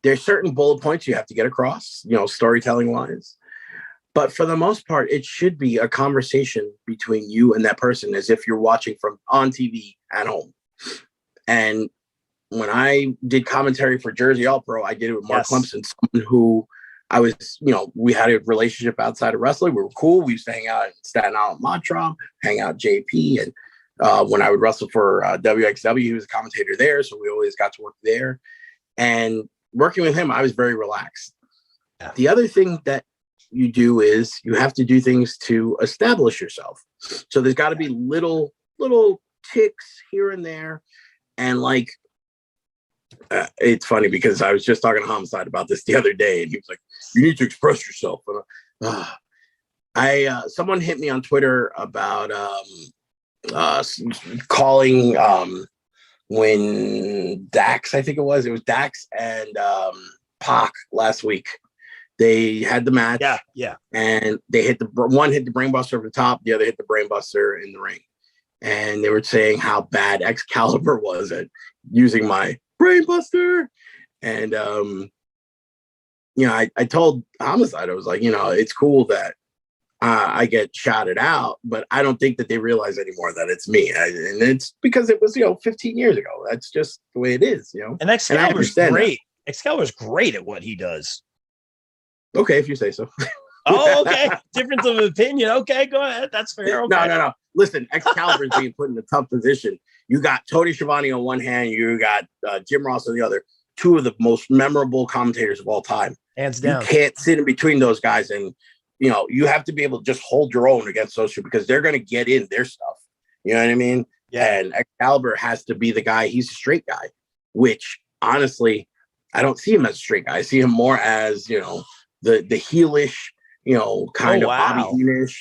there's certain bullet points you have to get across, storytelling wise. But for the most part, it should be a conversation between you and that person as if you're watching from on TV at home. And when I did commentary for Jersey All Pro, I did it with Mark Clemson, someone who I was, we had a relationship outside of wrestling. We were cool. We used to hang out in Staten Island, Montreal, hang out JP. And when I would wrestle for WXW, he was a commentator there. So we always got to work there. And working with him, I was very relaxed. Yeah. The other thing that you do is you have to do things to establish yourself. So there's got to be little ticks here and there. And it's funny because I was just talking to Homicide about this the other day, and he was like, you need to express yourself. Someone hit me on Twitter about calling when Dax, I think it was Dax and Pac last week. They had the match. Yeah. And they one hit the brainbuster over the top, the other hit the brainbuster in the ring. And they were saying how bad Excalibur was at using my brainbuster. And I told Homicide, I was like, it's cool that I get shouted out, but I don't think that they realize anymore that it's me. And it's because it was, 15 years ago. That's just the way it is, And Excalibur's great. Excalibur's great at what he does. Okay, if you say so. Oh, okay. Difference of opinion. Okay, go ahead. That's fair. Okay. No. Listen, Excalibur's being put in a tough position. You got Tony Schiavone on one hand, you got Jim Ross on the other. Two of the most memorable commentators of all time. Hands down. You can't sit in between those guys, and you have to be able to just hold your own against those two because they're going to get in their stuff. You know what I mean? Yeah. And Excalibur has to be the guy. He's a straight guy, which honestly, I don't see him as a straight guy. I see him more as the heelish, kind of Bobby Heenish.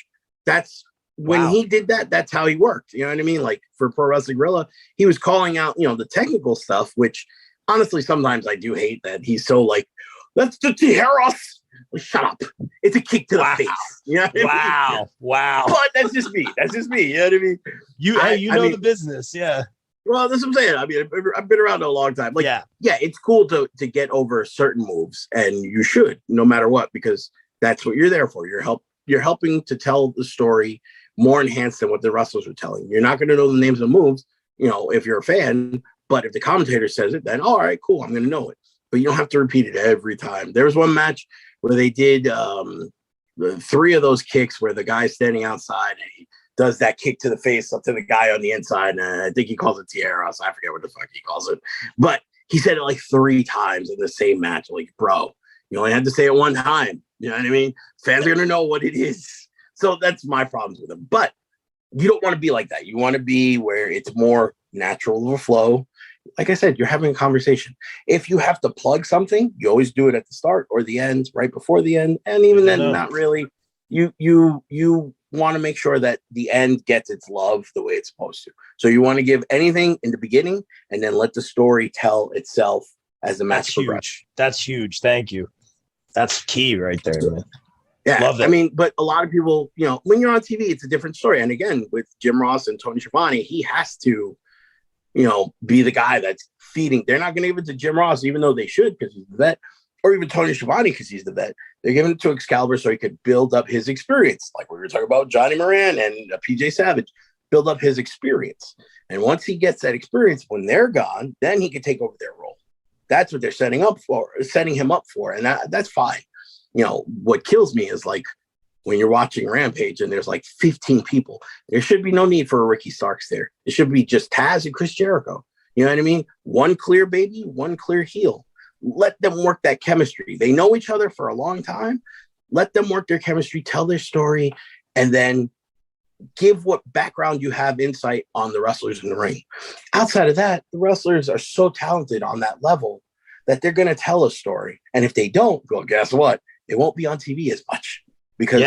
That's when he did that. That's how he worked. You know what I mean? Like for Pro Wrestling Guerrilla, he was calling out the technical stuff, which honestly sometimes I do hate that he's so like, that's the Tijeras. Like, shut up! It's a kick to the face. You know what I mean? Wow. But that's just me. You know what I mean? You know the business, yeah. Well, that's what I'm saying. I mean, I've been around a long time. Like, yeah, it's cool to get over certain moves, and you should, no matter what, because that's what you're there for. You're helping to tell the story more enhanced than what the wrestlers are telling. You're not going to know the names of moves, if you're a fan. But if the commentator says it, then all right, cool, I'm going to know it. But you don't have to repeat it every time. There was one match where they did 3 of those kicks where the guy's standing outside and he does that kick to the face up to the guy on the inside. And I think he calls it Tierra, so I forget what the fuck he calls it. But he said it like 3 times in the same match. Like, bro, you only had to say it one time. You know what I mean? Fans are going to know what it is. So that's my problems with him. But you don't want to be like that. You want to be where it's more natural of a flow. Like I said, you're having a conversation. If you have to plug something, you always do it at the start or the end, right before the end. And even then, not really. You want to make sure that the end gets its love the way it's supposed to. So you want to give anything in the beginning and then let the story tell itself as the match progresses. That's huge. Thank you. That's key right there, man. Yeah, love it. I mean, but a lot of people, when you're on TV, it's a different story. And again, with Jim Ross and Tony Schiavone, he has to be the guy that's feeding. They're not going to give it to Jim Ross, even though they should, because he's the vet, or even Tony Schiavone, because he's the vet. They're giving it to Excalibur so he could build up his experience. Like we were talking about Johnny Moran and PJ Savage, build up his experience. And once he gets that experience, when they're gone, then he can take over their role. That's what they're setting him up for. And that's fine. What kills me is like, when you're watching Rampage and there's like 15 people, there should be no need for a Ricky Starks there. It should be just Taz and Chris Jericho. You know what I mean? One clear baby, one clear heel. Let them work that chemistry. They know each other for a long time. Let them work their chemistry, tell their story, and then give what background you have insight on the wrestlers in the ring. Outside of that, the wrestlers are so talented on that level that they're going to tell a story. And if they don't, well, guess what? It won't be on TV as much. Because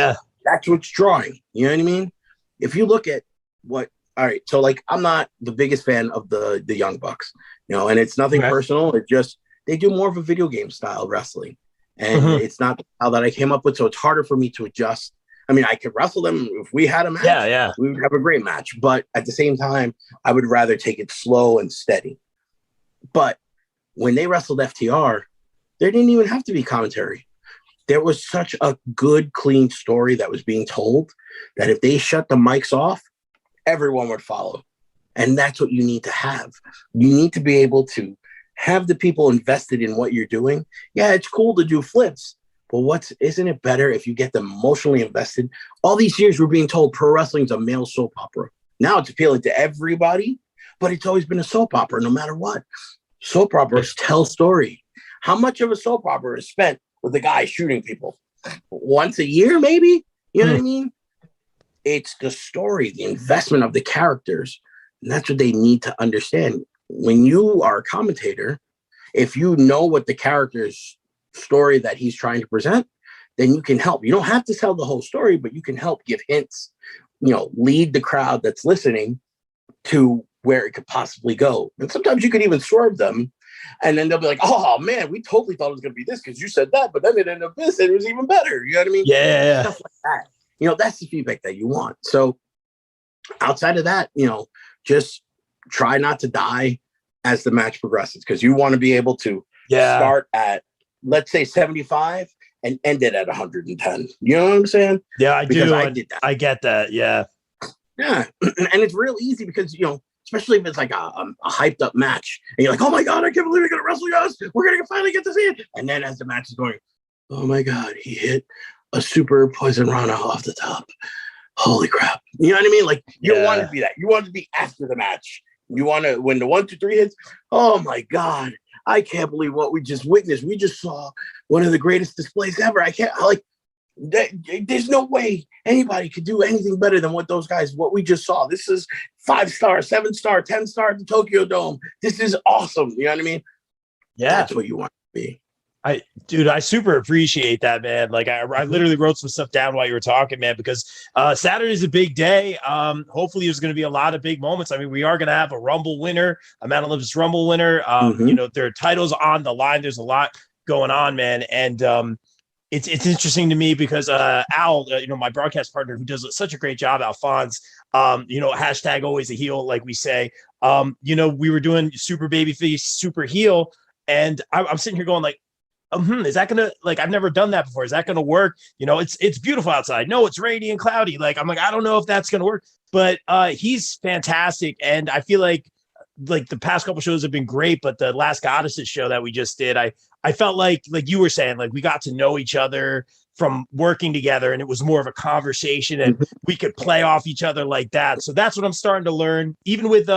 that's what's drawing. You know what I mean? If you look at all right, so like I'm not the biggest fan of the Young Bucks, and it's nothing personal. It's just they do more of a video game style wrestling. And it's not the style that I came up with, so it's harder for me to adjust. I mean, I could wrestle them if we had a match. We would have a great match. But at the same time, I would rather take it slow and steady. But when they wrestled FTR, there didn't even have to be commentary. There was such a good, clean story that was being told that if they shut the mics off, everyone would follow. And that's what you need to have. You need to be able to have the people invested in what you're doing. Yeah, it's cool to do flips, but isn't it better if you get them emotionally invested? All these years we're being told pro wrestling's a male soap opera. Now it's appealing to everybody, but it's always been a soap opera no matter what. Soap operas tell story. How much of a soap opera is spent with the guy shooting people? Once a year, maybe? You know what I mean? It's the story, the investment of the characters. And that's what they need to understand. When you are a commentator, if you know what the character's story that he's trying to present, then you can help. You don't have to tell the whole story, but you can help give hints, lead the crowd that's listening to where it could possibly go. And sometimes you could even swerve them. And then they'll be like, oh, man, we totally thought it was going to be this because you said that, but then it ended up this and it was even better. You know what I mean? Yeah. Stuff like that. That's the feedback that you want. So outside of that, just try not to die as the match progresses because you want to be able to start at, let's say, 75 and end it at 110. You know what I'm saying? Yeah, I because do. I did that. I get that. Yeah. Yeah. And it's real easy because, especially if it's like a hyped up match, and you're like, oh my God, I can't believe you're gonna wrestle us. We're gonna finally get to see it. And then as the match is going, oh my God, he hit a super poison rana off the top. Holy crap. You know what I mean? Like, you don't want to be that. You want to be after the match. You want to, when the 1, 2, 3 hits, oh my God, I can't believe what we just witnessed. We just saw one of the greatest displays ever. I can't, like, there's no way anybody could do anything better than what we just saw. This is 5-star, 7-star, 10-star at the Tokyo Dome. This is awesome. You know what I mean? Yeah. That's what you want to be. I super appreciate that, man. Like, I literally wrote some stuff down while you were talking, man, because Saturday's a big day. Hopefully there's going to be a lot of big moments. I mean, we are going to have a Rumble winner, a Mt Olympus Rumble winner. You know, there are titles on the line. There's a lot going on, man. And it's interesting to me because Al, you know, my broadcast partner who does such a great job, Alphonse, you know, hashtag always a heel, like we say. You know, we were doing super babyface, super heel, and I'm sitting here going like, is that gonna, like, I've never done that before. Is that gonna work? You know, it's beautiful outside. No, it's rainy and cloudy. Like, I'm like, I don't know if that's gonna work, but he's fantastic. And I feel like the past couple shows have been great, but the last Goddesses show that we just did, I felt like you were saying, like, we got to know each other from working together, and it was more of a conversation, and we could play off each other like that. So that's what I'm starting to learn. Even with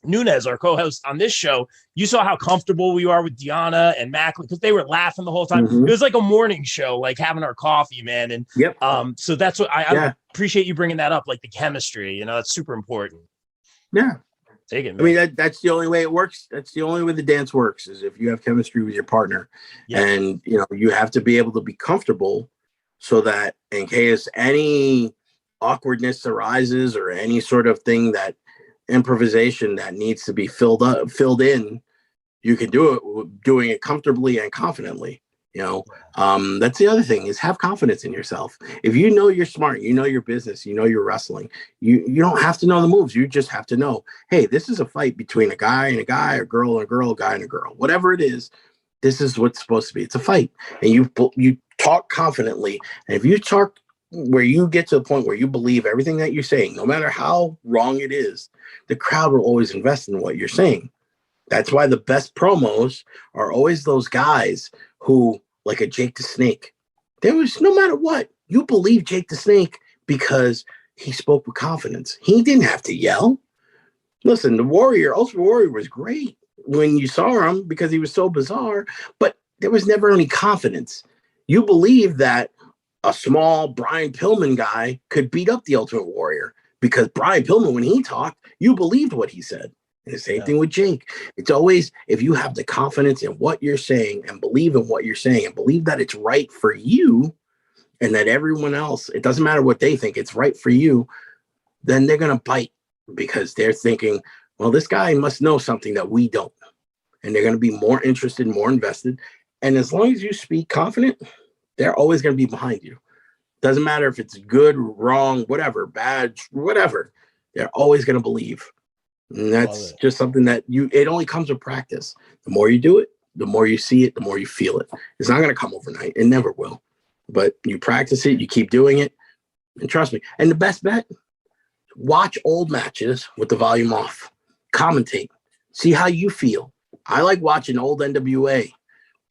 Nunez, our co-host on this show, you saw how comfortable we are with Deanna and Mack, because they were laughing the whole time. It was like a morning show, like having our coffee, man. And so that's what I appreciate you bringing that up, like the chemistry. You know, that's super important. Yeah. Take it, man. I mean, that's the only way it works. That's the only way the dance works, is if you have chemistry with your partner. And, you know, you have to be able to be comfortable so that in case any awkwardness arises or any sort of thing, that improvisation that needs to be filled in, you can do it, doing it comfortably and confidently. You know, that's the other thing, is have confidence in yourself. If you know you're smart, you know your business, you know your wrestling, you don't have to know the moves. You just have to know, hey, this is a fight between a guy and a guy, a girl and a girl, a guy and a girl, whatever it is. This is what's supposed to be. It's a fight, and you talk confidently. And if you talk where you get to the point where you believe everything that you're saying, no matter how wrong it is, the crowd will always invest in what you're saying. That's why the best promos are always those guys who, like a Jake the Snake, there was, no matter what, you believe Jake the Snake because he spoke with confidence. He didn't have to yell. Listen, the Warrior, Ultimate Warrior, was great when you saw him because he was so bizarre, but there was never any confidence. You believe that a small Brian Pillman guy could beat up the Ultimate Warrior because Brian Pillman, when he talked, you believed what he said. And the same thing with Jake. It's always, if you have the confidence in what you're saying and believe in what you're saying and believe that it's right for you and that everyone else, it doesn't matter what they think, it's right for you, then they're going to bite because they're thinking, well, this guy must know something that we don't. And they're going to be more interested, more invested. And as long as you speak confident, they're always going to be behind you. Doesn't matter if it's good, wrong, whatever, bad, whatever. They're always going to believe. And that's just something that it only comes with practice. The more you do it, the more you see it, the more you feel it. It's not going to come overnight. It never will. But you practice it, you keep doing it, and trust me. And the best bet, watch old matches with the volume off. Commentate. See how you feel. I like watching old NWA.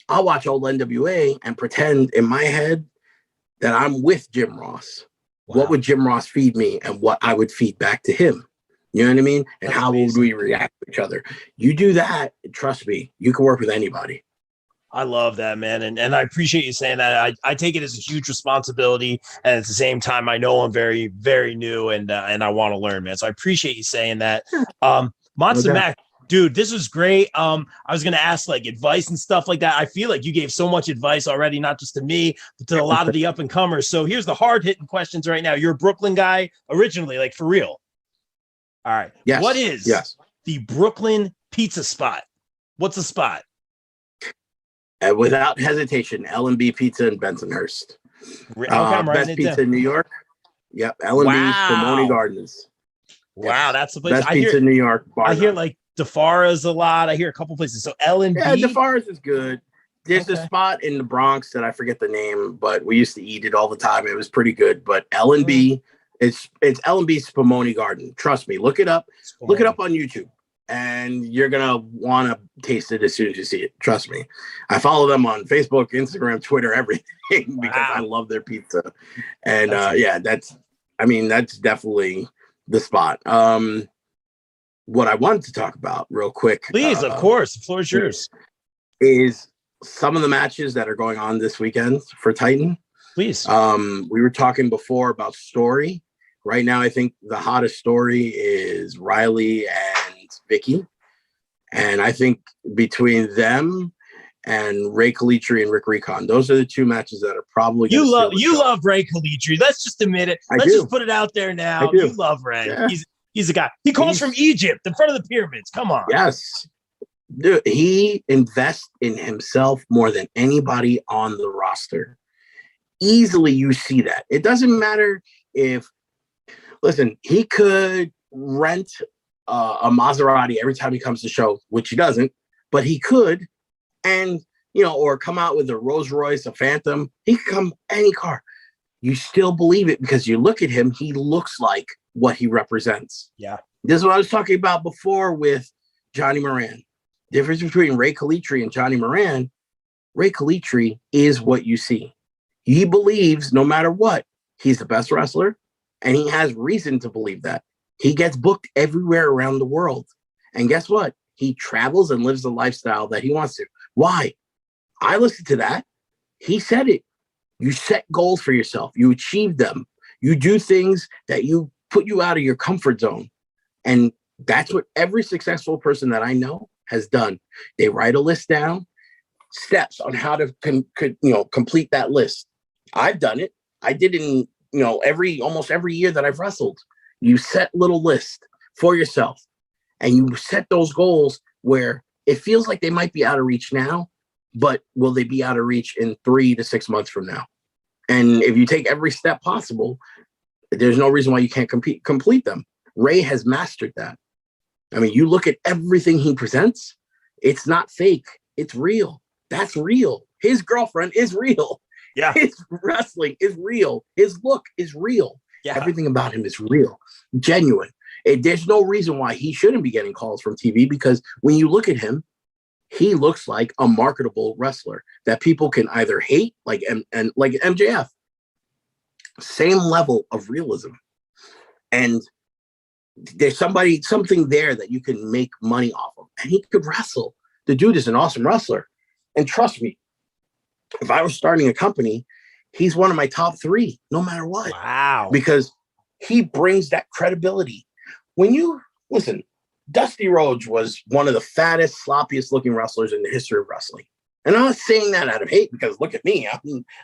I'll watch old NWA and pretend in my head that I'm with Jim Ross. Wow. What would Jim Ross feed me and what I would feed back to him? You know what I mean? And how would we react to each other? You do that, trust me, you can work with anybody. I love that, man. And I appreciate you saying that. I take it as a huge responsibility. And at the same time, I know I'm very, very new and I want to learn, man. So I appreciate you saying that. Monsta Mack, dude, this was great. I was going to ask like advice and stuff like that. I feel like you gave so much advice already, not just to me, but to a lot of the up and comers. So here's the hard hitting questions right now. You're a Brooklyn guy originally, like for real. All right. Yes. What is the Brooklyn pizza spot? What's the spot? Without hesitation, L&B Pizza in Bensonhurst. Okay, best pizza in New York. Yep, L&B's Pomoni Gardens. Wow, that's the place. Best pizza in New York. I hear like DeFara's a lot. I hear a couple places. So L&B. Yeah, DeFara's is good. There's a spot in the Bronx that I forget the name, but we used to eat it all the time. It was pretty good. But L&B It's L&B Spumoni Garden. Trust me. Look it up. Look it up on YouTube, and you're gonna want to taste it as soon as you see it. Trust me. I follow them on Facebook, Instagram, Twitter, everything because I love their pizza. And that's definitely the spot. What I wanted to talk about real quick, please, of course, the floor is yours, is some of the matches that are going on this weekend for Titan. Please. We were talking before about story. Right now, I think the hottest story is Riley and Vicki. And I think between them and Rey Calitri and Rick Recon, those are the two matches that are probably you love Rey Calitri. Let's just admit it. Let's just put it out there now. You love Rey. Yeah. He's a guy. He calls from Egypt in front of the pyramids. Come on. Yes. Dude, he invests in himself more than anybody on the roster. Easily you see that. It doesn't matter if, listen, he could rent a Maserati every time he comes to show, which he doesn't, but he could, and, or come out with a Rolls Royce, a Phantom. He could come any car. You still believe it because you look at him, he looks like what he represents. Yeah. This is what I was talking about before with Johnny Moran. Difference between Rey Calitri and Johnny Moran, Rey Calitri is what you see. He believes no matter what, he's the best wrestler, and he has reason to believe that. He gets booked everywhere around the world. And guess what? He travels and lives the lifestyle that he wants to. Why? I listened to that. He said it. You set goals for yourself. You achieve them. You do things that you put you out of your comfort zone. And that's what every successful person that I know has done. They write a list down, steps on how to complete that list. I've done it. I did in almost every year that I've wrestled. You set little lists for yourself, and you set those goals where it feels like they might be out of reach now, but will they be out of reach in 3 to 6 months from now? And if you take every step possible, there's no reason why you can't complete them. Rey has mastered that. I mean, you look at everything he presents, it's not fake. It's real. That's real. His girlfriend is real. Yeah. His wrestling is real. His look is real. Yeah. Everything about him is real, genuine. There's no reason why he shouldn't be getting calls from TV, because when you look at him, he looks like a marketable wrestler that people can either hate, like MJF. Same level of realism. And there's something there that you can make money off of. And he could wrestle. The dude is an awesome wrestler. And trust me, if I was starting a company, he's one of my top 3, no matter what. Wow. Because he brings that credibility. When you listen, Dusty Rhodes was one of the fattest, sloppiest looking wrestlers in the history of wrestling. And I'm not saying that out of hate, because look at me.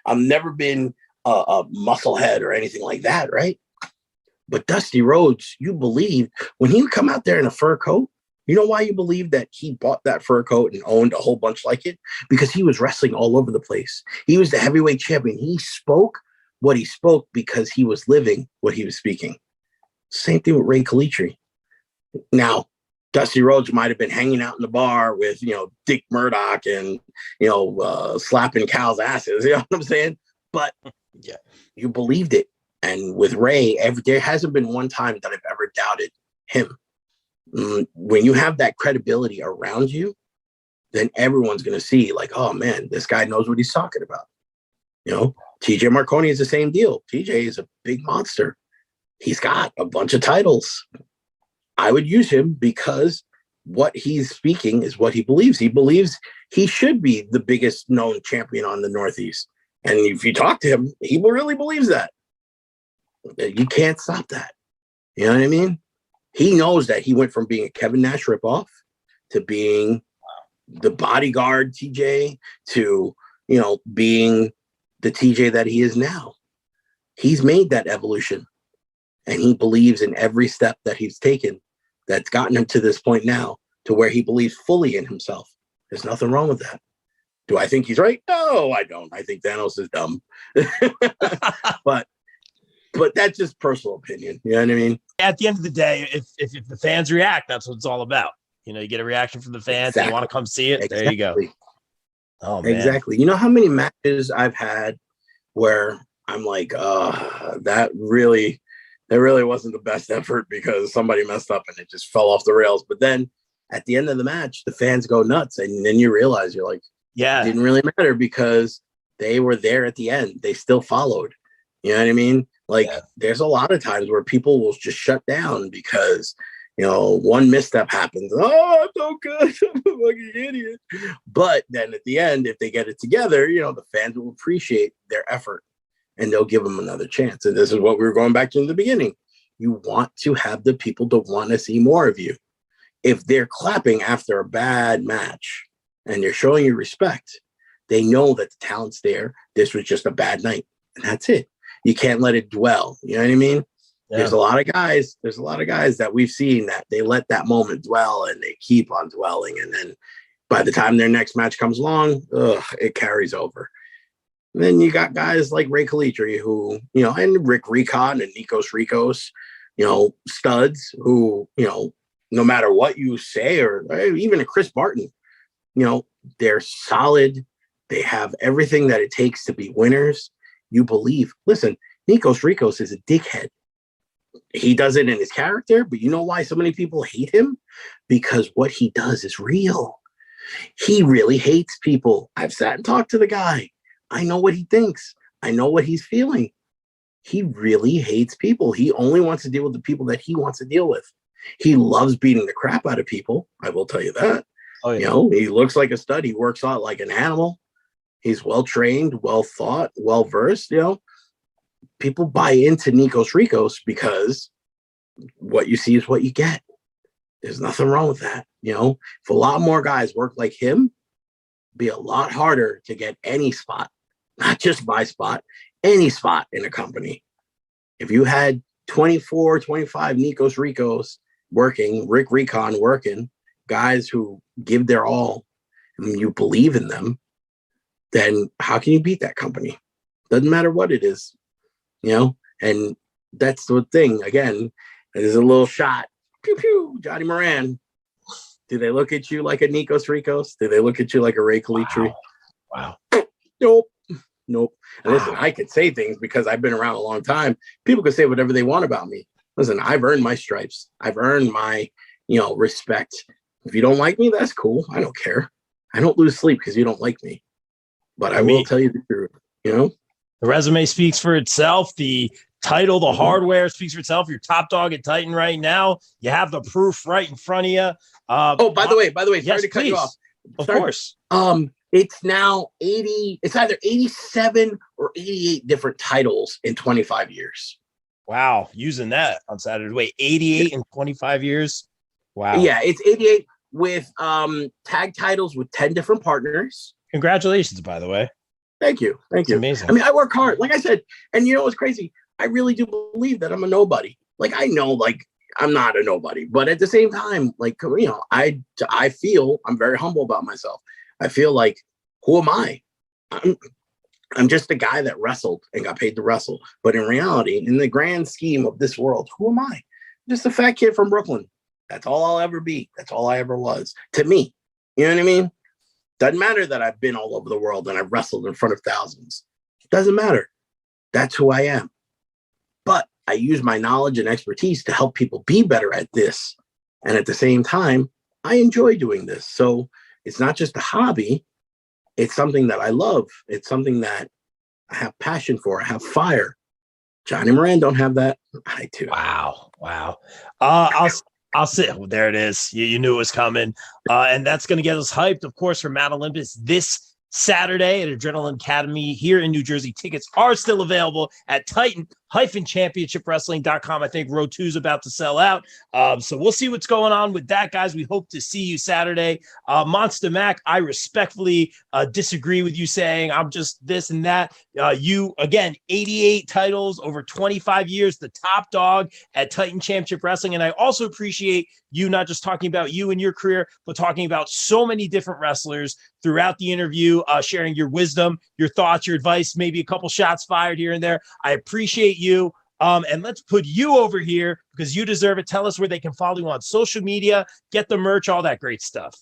I've never been a musclehead or anything like that, right? But Dusty Rhodes, you believe when he would come out there in a fur coat, you know why you believe that he bought that fur coat and owned a whole bunch like it? Because he was wrestling all over the place. He was the heavyweight champion. He spoke what he spoke because he was living what he was speaking. Same thing with Rey Calitri. Now, Dusty Rhodes might have been hanging out in the bar with, Dick Murdoch and, slapping cows' asses. You know what I'm saying? But yeah, you believed it. And with Rey, there hasn't been one time that I've ever doubted him. When you have that credibility around you, then everyone's going to see like, oh man, this guy knows what he's talking about. TJ Marconi is the same deal. TJ is a big monster. He's got a bunch of titles. I would use him because what he's speaking is what he believes. He believes he should be the biggest known champion on the Northeast. And if you talk to him, he really believes that. You can't stop that. You know what I mean? He knows that he went from being a Kevin Nash ripoff to being the bodyguard TJ to, being the TJ that he is now. He's made that evolution, and he believes in every step that he's taken that's gotten him to this point now, to where he believes fully in himself. There's nothing wrong with that. Do I think he's right? No, I don't. I think Thanos is dumb. But that's just personal opinion. You know what I mean? At the end of the day, if the fans react, that's what it's all about. You get a reaction from the fans. Exactly. They want to come see it. Exactly. There you go. Oh, man. Exactly. You know how many matches I've had where I'm like, that really it really wasn't the best effort because somebody messed up and it just fell off the rails. But then at the end of the match, the fans go nuts. And then you realize you're like, it didn't really matter because they were there at the end. They still followed. You know what I mean? Like, there's a lot of times where people will just shut down because, you know, one misstep happens. Oh, I'm so good. I'm a fucking idiot. But then at the end, if they get it together, you know, the fans will appreciate their effort and they'll give them another chance. And this is what we were going back to in the beginning. You want to have the people to want to see more of you. If they're clapping after a bad match and they're showing you respect, they know that the talent's there. This was just a bad night. And that's it. You can't let it dwell. You know what I mean? Yeah. There's a lot of guys that we've seen that they let that moment dwell and they keep on dwelling. And then by the time their next match comes along, it carries over. And then you got guys like Rey Calitri who, you know, and Rick Recon and Nikos Ricos, you know, studs who, you know, no matter what you say, or even a Chris Barton, you know, they're solid. They have everything that it takes to be winners. You believe. Listen, Nikos Ricos is a dickhead. He does it in his character, but you know why so many people hate him? Because what he does is real. He really hates people. I've sat and talked to the guy. I know what he thinks. I know what he's feeling. He really hates people. He only wants to deal with the people that he wants to deal with. He loves beating the crap out of people. I will tell you that. Oh, yeah. You know, he looks like a stud. He works out like an animal. He's well-trained, well-thought, well-versed, you know. People buy into Nikos Ricos because what you see is what you get. There's nothing wrong with that, you know. If a lot more guys work like him, it'd be a lot harder to get any spot, not just my spot, any spot in a company. If you had 24, 25 Nikos Ricos working, Rick Recon working, guys who give their all, and you believe in them, then how can you beat that company? Doesn't matter what it is, you know? And that's the thing. Again, there's a little shot. Pew, pew, Johnny Moran. Do they look at you like a Nikos Ricos? Do they look at you like a Rey Calitri? Wow. Nope. And listen, I could say things because I've been around a long time. People can say whatever they want about me. Listen, I've earned my stripes. I've earned my, you know, respect. If you don't like me, that's cool. I don't care. I don't lose sleep because you don't like me. But I will tell you the truth, you know? The resume speaks for itself. The title, the hardware speaks for itself. You're top dog at Titan right now. You have the proof right in front of you. By the way, sorry to cut you off. Of course. It's now 80, it's either 87 or 88 different titles in 25 years. Wow. Using that on Saturday. Wait, 88 in 25 years? Wow. Yeah, it's 88 with tag titles with 10 different partners. Congratulations, by the way. Thank you. It's amazing. I mean, I work hard. Like I said, and you know what's crazy? I really do believe that I'm a nobody. Like, I know, like, I'm not a nobody. But at the same time, like, you know, I feel I'm very humble about myself. I feel like, who am I? I'm just a guy that wrestled and got paid to wrestle. But in reality, in the grand scheme of this world, who am I? I'm just a fat kid from Brooklyn. That's all I'll ever be. That's all I ever was. To me. You know what I mean? Doesn't matter that I've been all over the world and I've wrestled in front of thousands. Doesn't matter. That's who I am. But I use my knowledge and expertise to help people be better at this. And at the same time, I enjoy doing this. So it's not just a hobby. It's something that I love. It's something that I have passion for. I have fire. Johnny Moran don't have that. I do. Wow. I'll sit. Well, there it is. You knew it was coming. And that's going to get us hyped, of course, for Mt Olympus this Saturday at Adrenaline Academy here in New Jersey. Tickets are still available at Titan-ChampionshipWrestling.com. I think Row 2 is about to sell out. So we'll see what's going on with that, guys. We hope to see you Saturday. Monsta Mack, I respectfully disagree with you saying I'm just this and that. You, again, 88 titles over 25 years, the top dog at Titan Championship Wrestling. And I also appreciate you not just talking about you and your career, but talking about so many different wrestlers throughout the interview, sharing your wisdom, your thoughts, your advice, maybe a couple shots fired here and there. I appreciate you. And let's put you over here because you deserve it. Tell us where they can follow you on social media, get the merch, all that great stuff.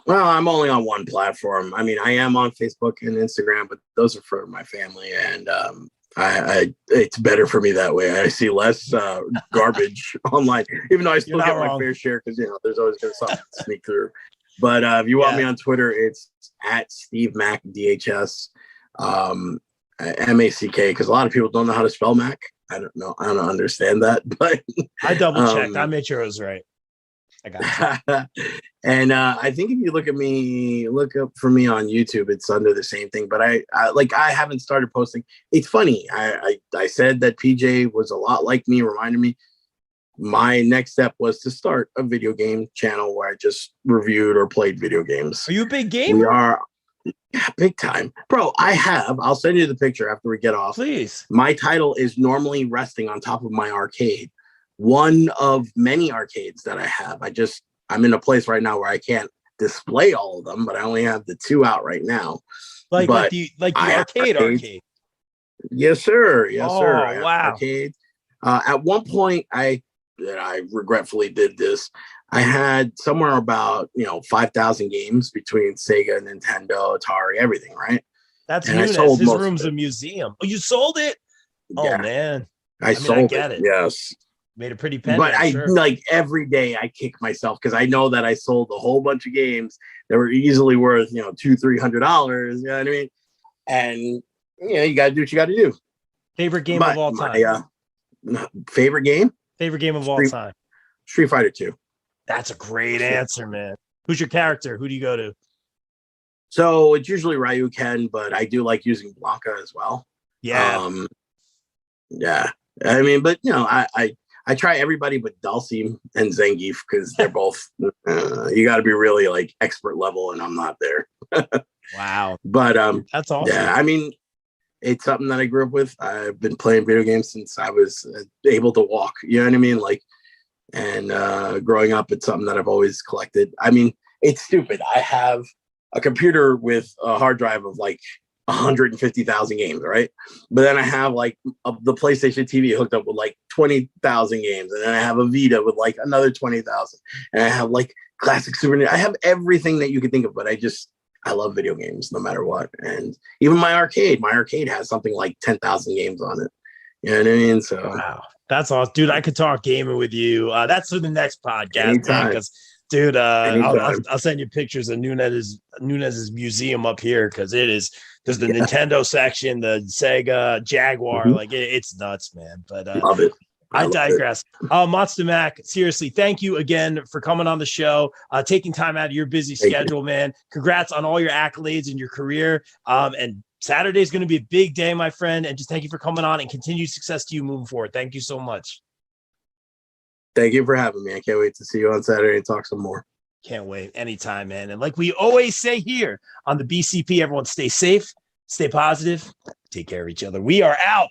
Well, I'm only on one platform. I mean, I am on Facebook and Instagram, but those are for my family. And It's better for me that way. I see less garbage online, even though I still get my fair share because there's always going to something sneak through. But if you want me on Twitter, it's at Steve Mack DHS, MACK, because a lot of people don't know how to spell Mac. I don't know. I don't understand that, but I double checked. I made sure it was right. I got it. And I think if you look up for me on YouTube, it's under the same thing. But I haven't started posting. It's funny. I said that PJ was a lot like me, reminded me. My next step was to start a video game channel where I just reviewed or played video games. Are you a big gamer? We are. Yeah, big time. Bro, I'll send you the picture after we get off. Please. My title is normally resting on top of my arcade. One of many arcades that I have. I'm in a place right now where I can't display all of them, but I only have the 2 out right now. Like the arcade. Yes, sir. Yes, sir. Oh, wow. Arcade. At one point, I regretfully did this. I had somewhere about 5,000 games between Sega, Nintendo, Atari, everything, right? That's Nunes. His room's a museum. Oh, you sold it? Yeah. Oh man, I sold it. Yes, made a pretty penny. But like every day I kick myself because I know that I sold a whole bunch of games that were easily worth $200-$300. You know what I mean? And you got to do what you got to do. Favorite game of all time. Favorite game? Favorite game of all time. Street Fighter 2. That's a great answer, man. Who's your character? Who do you go to? So it's usually Ryu Ken, but I do like using Blanca as well. Yeah. Yeah. I mean, but I try everybody but Dulcie and Zangief because they're both you got to be really like expert level, and I'm not there. Wow. But that's awesome. Yeah, I mean, it's something that I grew up with. I've been playing video games since I was able to walk. You know what I mean? Like, and growing up, it's something that I've always collected. I mean, it's stupid. I have a computer with a hard drive of like 150,000 games, right? But then I have like the PlayStation TV hooked up with like 20,000 games, and then I have a Vita with like another 20,000, and I have like classic Super Nintendo. I have everything that you could think of, but I love video games no matter what. And even my arcade has something like 10,000 games on it. You know what I mean? So wow, that's awesome, dude. I could talk gaming with you. That's for the next podcast, because dude, I'll send you pictures of Nunes's museum up here, because there's the Nintendo section, the Sega, Jaguar, like it's nuts, man. But love it. I digress. Monsta Mack, seriously, thank you again for coming on the show, taking time out of your busy schedule, man. Congrats on all your accolades in your career. And Saturday is going to be a big day, my friend. And just thank you for coming on, and continued success to you moving forward. Thank you so much. Thank you for having me. I can't wait to see you on Saturday and talk some more. Can't wait. Anytime, man. And like we always say here on the BCP, everyone stay safe, stay positive, take care of each other. We are out.